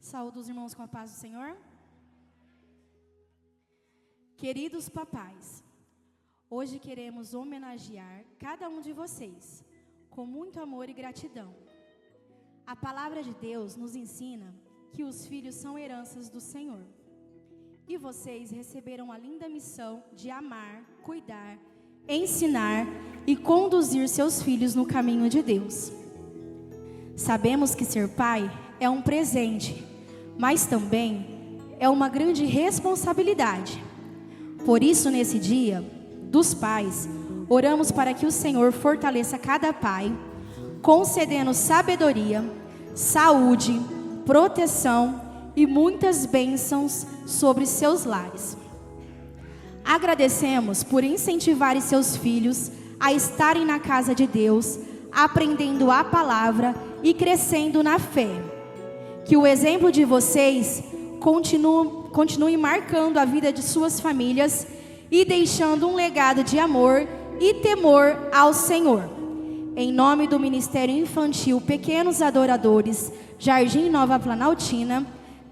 Saúdo os irmãos com a paz do Senhor. Queridos papais, hoje queremos homenagear cada um de vocês com muito amor e gratidão. A palavra de Deus nos ensina que os filhos são heranças do Senhor. E vocês receberam a linda missão de amar, cuidar, ensinar e conduzir seus filhos no caminho de Deus. Sabemos que ser pai é um presente, mas também é uma grande responsabilidade. Por isso, nesse dia dos pais, oramos para que o Senhor fortaleça cada pai, concedendo sabedoria, saúde, proteção e muitas bênçãos sobre seus lares. Agradecemos por incentivarem seus filhos a estarem na casa de Deus, aprendendo a palavra e crescendo na fé. Que o exemplo de vocês continue marcando a vida de suas famílias e deixando um legado de amor e temor ao Senhor. Em nome do Ministério Infantil Pequenos Adoradores, Jardim Nova Planaltina,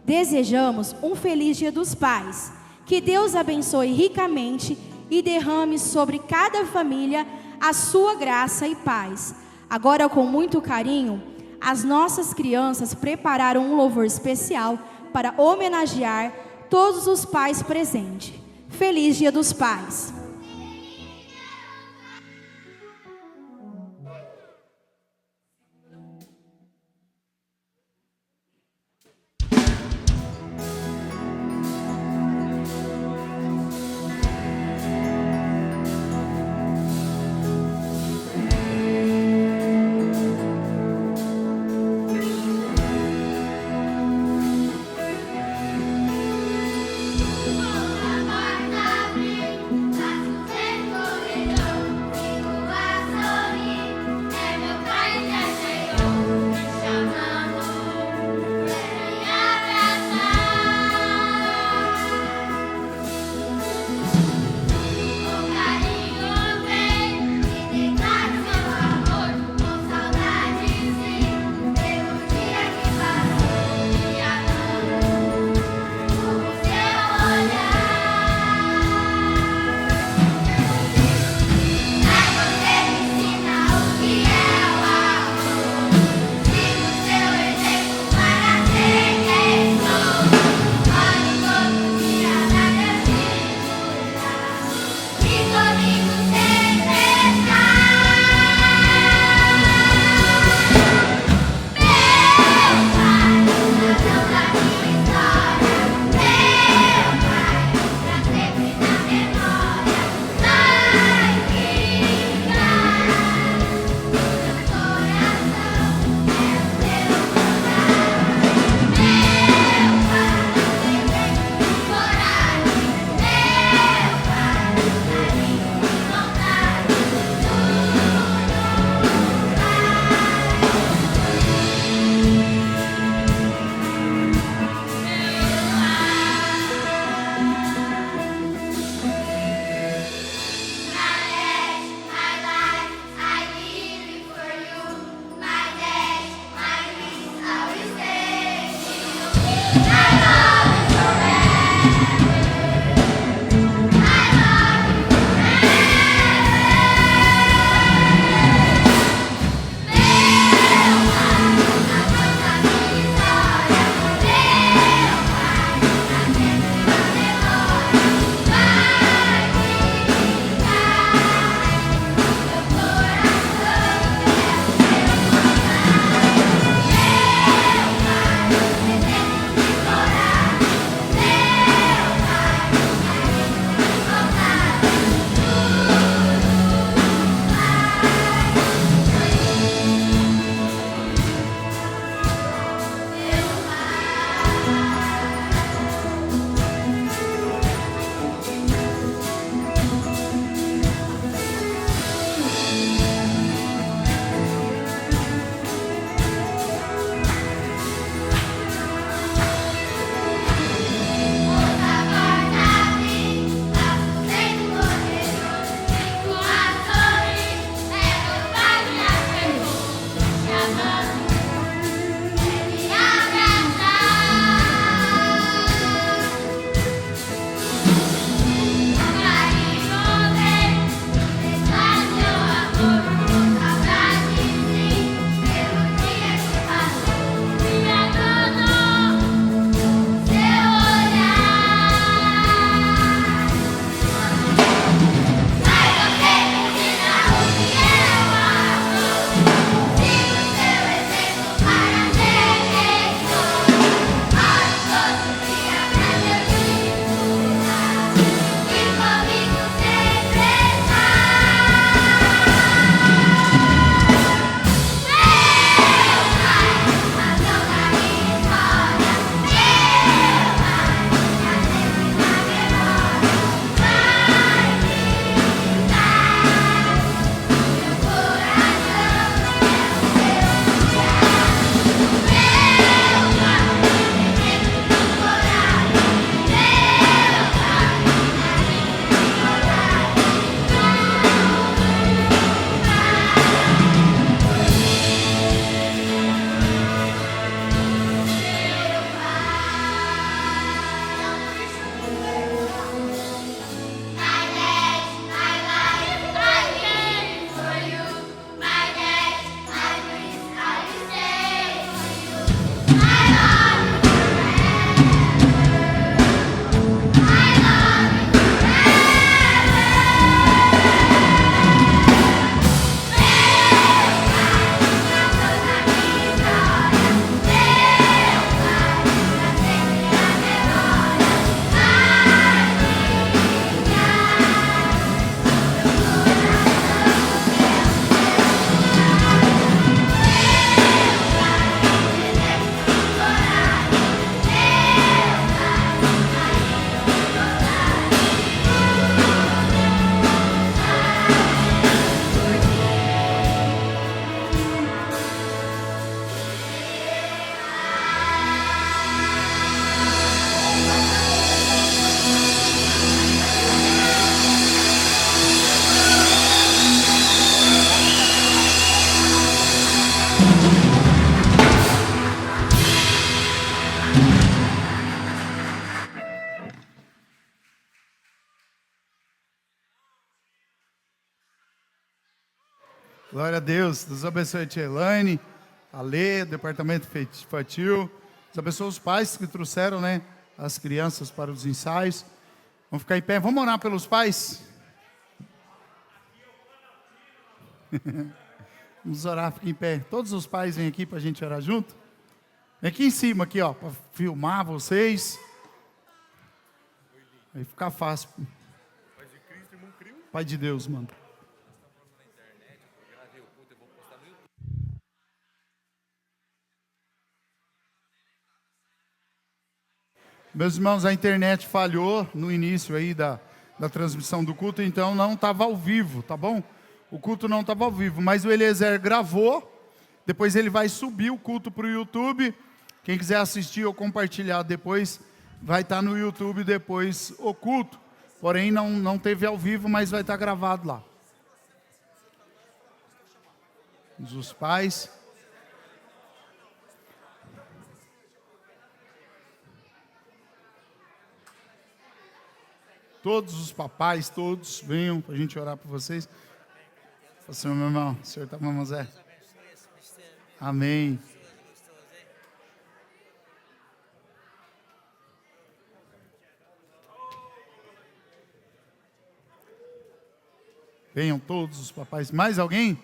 desejamos um feliz Dia dos Pais. Que Deus abençoe ricamente e derrame sobre cada família a sua graça e paz. Agora, com muito carinho, as nossas crianças prepararam um louvor especial para homenagear todos os pais presentes. Feliz Dia dos Pais! Porta abriu, Glória a Deus. Deus abençoe a tia Elaine, a Lê, departamento infantil. Deus abençoe os pais que trouxeram, né, as crianças para os ensaios. Vamos ficar em pé. Vamos orar pelos pais? Vamos orar, fiquem em pé. Todos os pais vêm aqui para a gente orar junto. Vem aqui em cima, aqui, ó, para filmar vocês. Aí fica fácil. Pai de Deus, mano. Meus irmãos, a internet falhou no início aí da transmissão do culto, então não estava ao vivo, tá bom? O culto não estava ao vivo, mas o Eliezer gravou, depois ele vai subir o culto para o YouTube. Quem quiser assistir ou compartilhar depois, vai estar no YouTube depois o culto. Porém, não teve ao vivo, mas vai estar gravado lá. Os pais. Todos os papais, todos, venham para a gente orar por vocês. Senhor, meu irmão, o Senhor está com a Zé. Amém. Venham todos os papais. Mais alguém?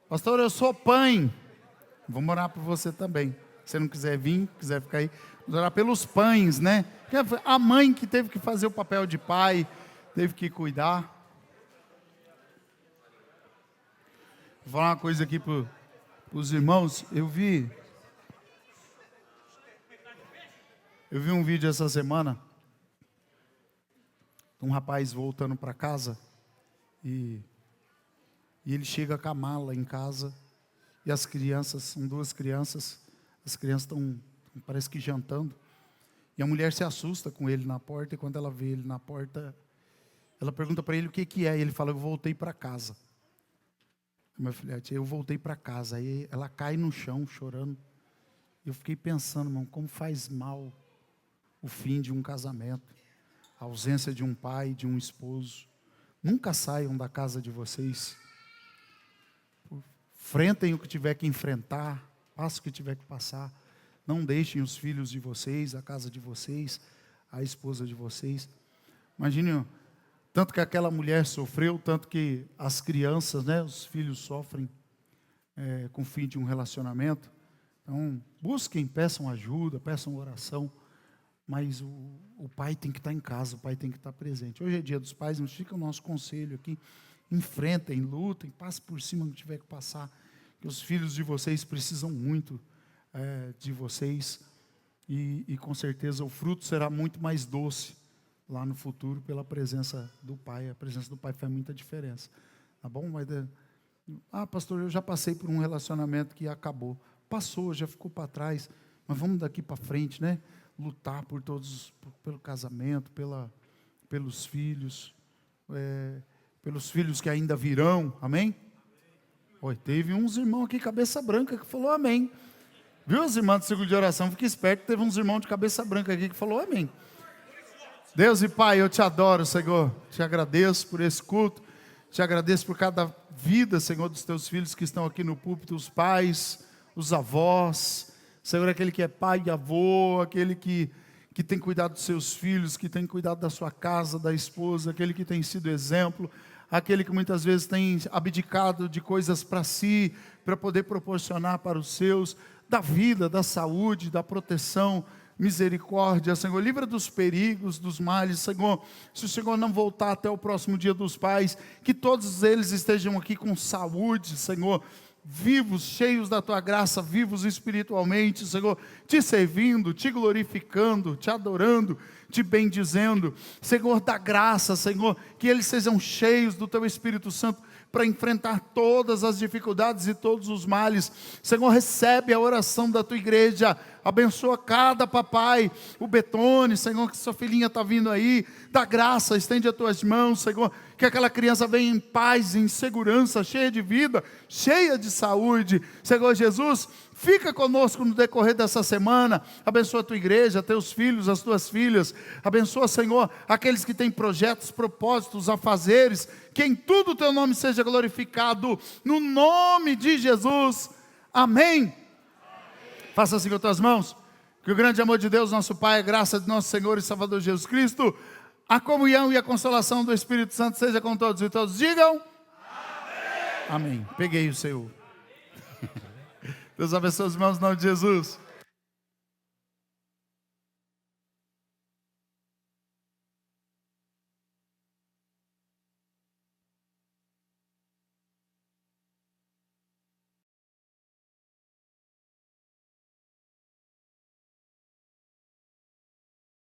Pastor, eu sou pai. Vamos orar por você também. Se você não quiser vir, quiser ficar aí, vamos orar pelos pães, né? A mãe que teve que fazer o papel de pai, teve que cuidar. Vou falar uma coisa aqui para os irmãos. Eu vi um vídeo essa semana. Um rapaz voltando para casa e ele chega com a mala em casa e as crianças, são duas crianças, as crianças estão, parece que jantando, e a mulher se assusta com ele na porta, e quando ela vê ele na porta, ela pergunta para ele o que é, e ele fala: eu voltei para casa. Meu filhote, eu voltei para casa. Aí ela cai no chão chorando. Eu fiquei pensando, irmão, como faz mal o fim de um casamento, a ausência de um pai, de um esposo. Nunca saiam da casa de vocês. Enfrentem o que tiver que enfrentar, passem o que tiver que passar. Não deixem os filhos de vocês, a casa de vocês, a esposa de vocês. Imagine, tanto que aquela mulher sofreu, tanto que as crianças, né, os filhos sofrem com o fim de um relacionamento. Então, busquem, peçam ajuda, peçam oração. Mas o pai tem que estar em casa, o pai tem que estar presente. Hoje é dia dos pais, mas fica o nosso conselho aqui. Enfrentem, lutem, passem por cima do que tiver que passar. Que os filhos de vocês precisam muito de vocês. E com certeza o fruto será muito mais doce lá no futuro pela presença do pai. A presença do pai faz muita diferença. Tá bom? Mas, pastor, eu já passei por um relacionamento que acabou. Passou, já ficou para trás. Mas vamos daqui para frente, né? Lutar por todos, pelo casamento, pelos filhos, pelos filhos que ainda virão, amém? Oi, teve uns irmãos aqui, cabeça branca, que falou amém. Viu, os irmãos do círculo de oração? Fique esperto, teve uns irmãos de cabeça branca aqui que falou amém. Deus e Pai, eu te adoro, Senhor, te agradeço por esse culto, te agradeço por cada vida, Senhor, dos teus filhos que estão aqui no púlpito, os pais, os avós, Senhor, aquele que é pai e avô, aquele que tem cuidado dos seus filhos, que tem cuidado da sua casa, da esposa, aquele que tem sido exemplo, aquele que muitas vezes tem abdicado de coisas para si, para poder proporcionar para os seus, da vida, da saúde, da proteção, misericórdia, Senhor, livra dos perigos, dos males, Senhor, se o Senhor não voltar até o próximo dia dos pais, que todos eles estejam aqui com saúde, Senhor, vivos, cheios da tua graça, vivos espiritualmente, Senhor, te servindo, te glorificando, te adorando, te bendizendo, Senhor, da graça, Senhor, que eles sejam cheios do teu Espírito Santo para enfrentar todas as dificuldades e todos os males. Senhor, recebe a oração da tua igreja, abençoa cada papai, o Betone, Senhor, que sua filhinha está vindo aí, dá graça, estende as tuas mãos, Senhor, que aquela criança venha em paz, em segurança, cheia de vida, cheia de saúde. Senhor Jesus, Fica conosco no decorrer dessa semana. Abençoa a tua igreja, teus filhos, as tuas filhas. Abençoa, Senhor, aqueles que têm projetos, propósitos, afazeres. Que em tudo o teu nome seja glorificado. No nome de Jesus. Amém. Faça assim com as tuas mãos. Que o grande amor de Deus, nosso Pai, a graça de nosso Senhor e Salvador Jesus Cristo, a comunhão e a consolação do Espírito Santo seja com todos. E todos digam amém. Amém. Peguei o seu. Deus abençoe os irmãos, em nome de Jesus.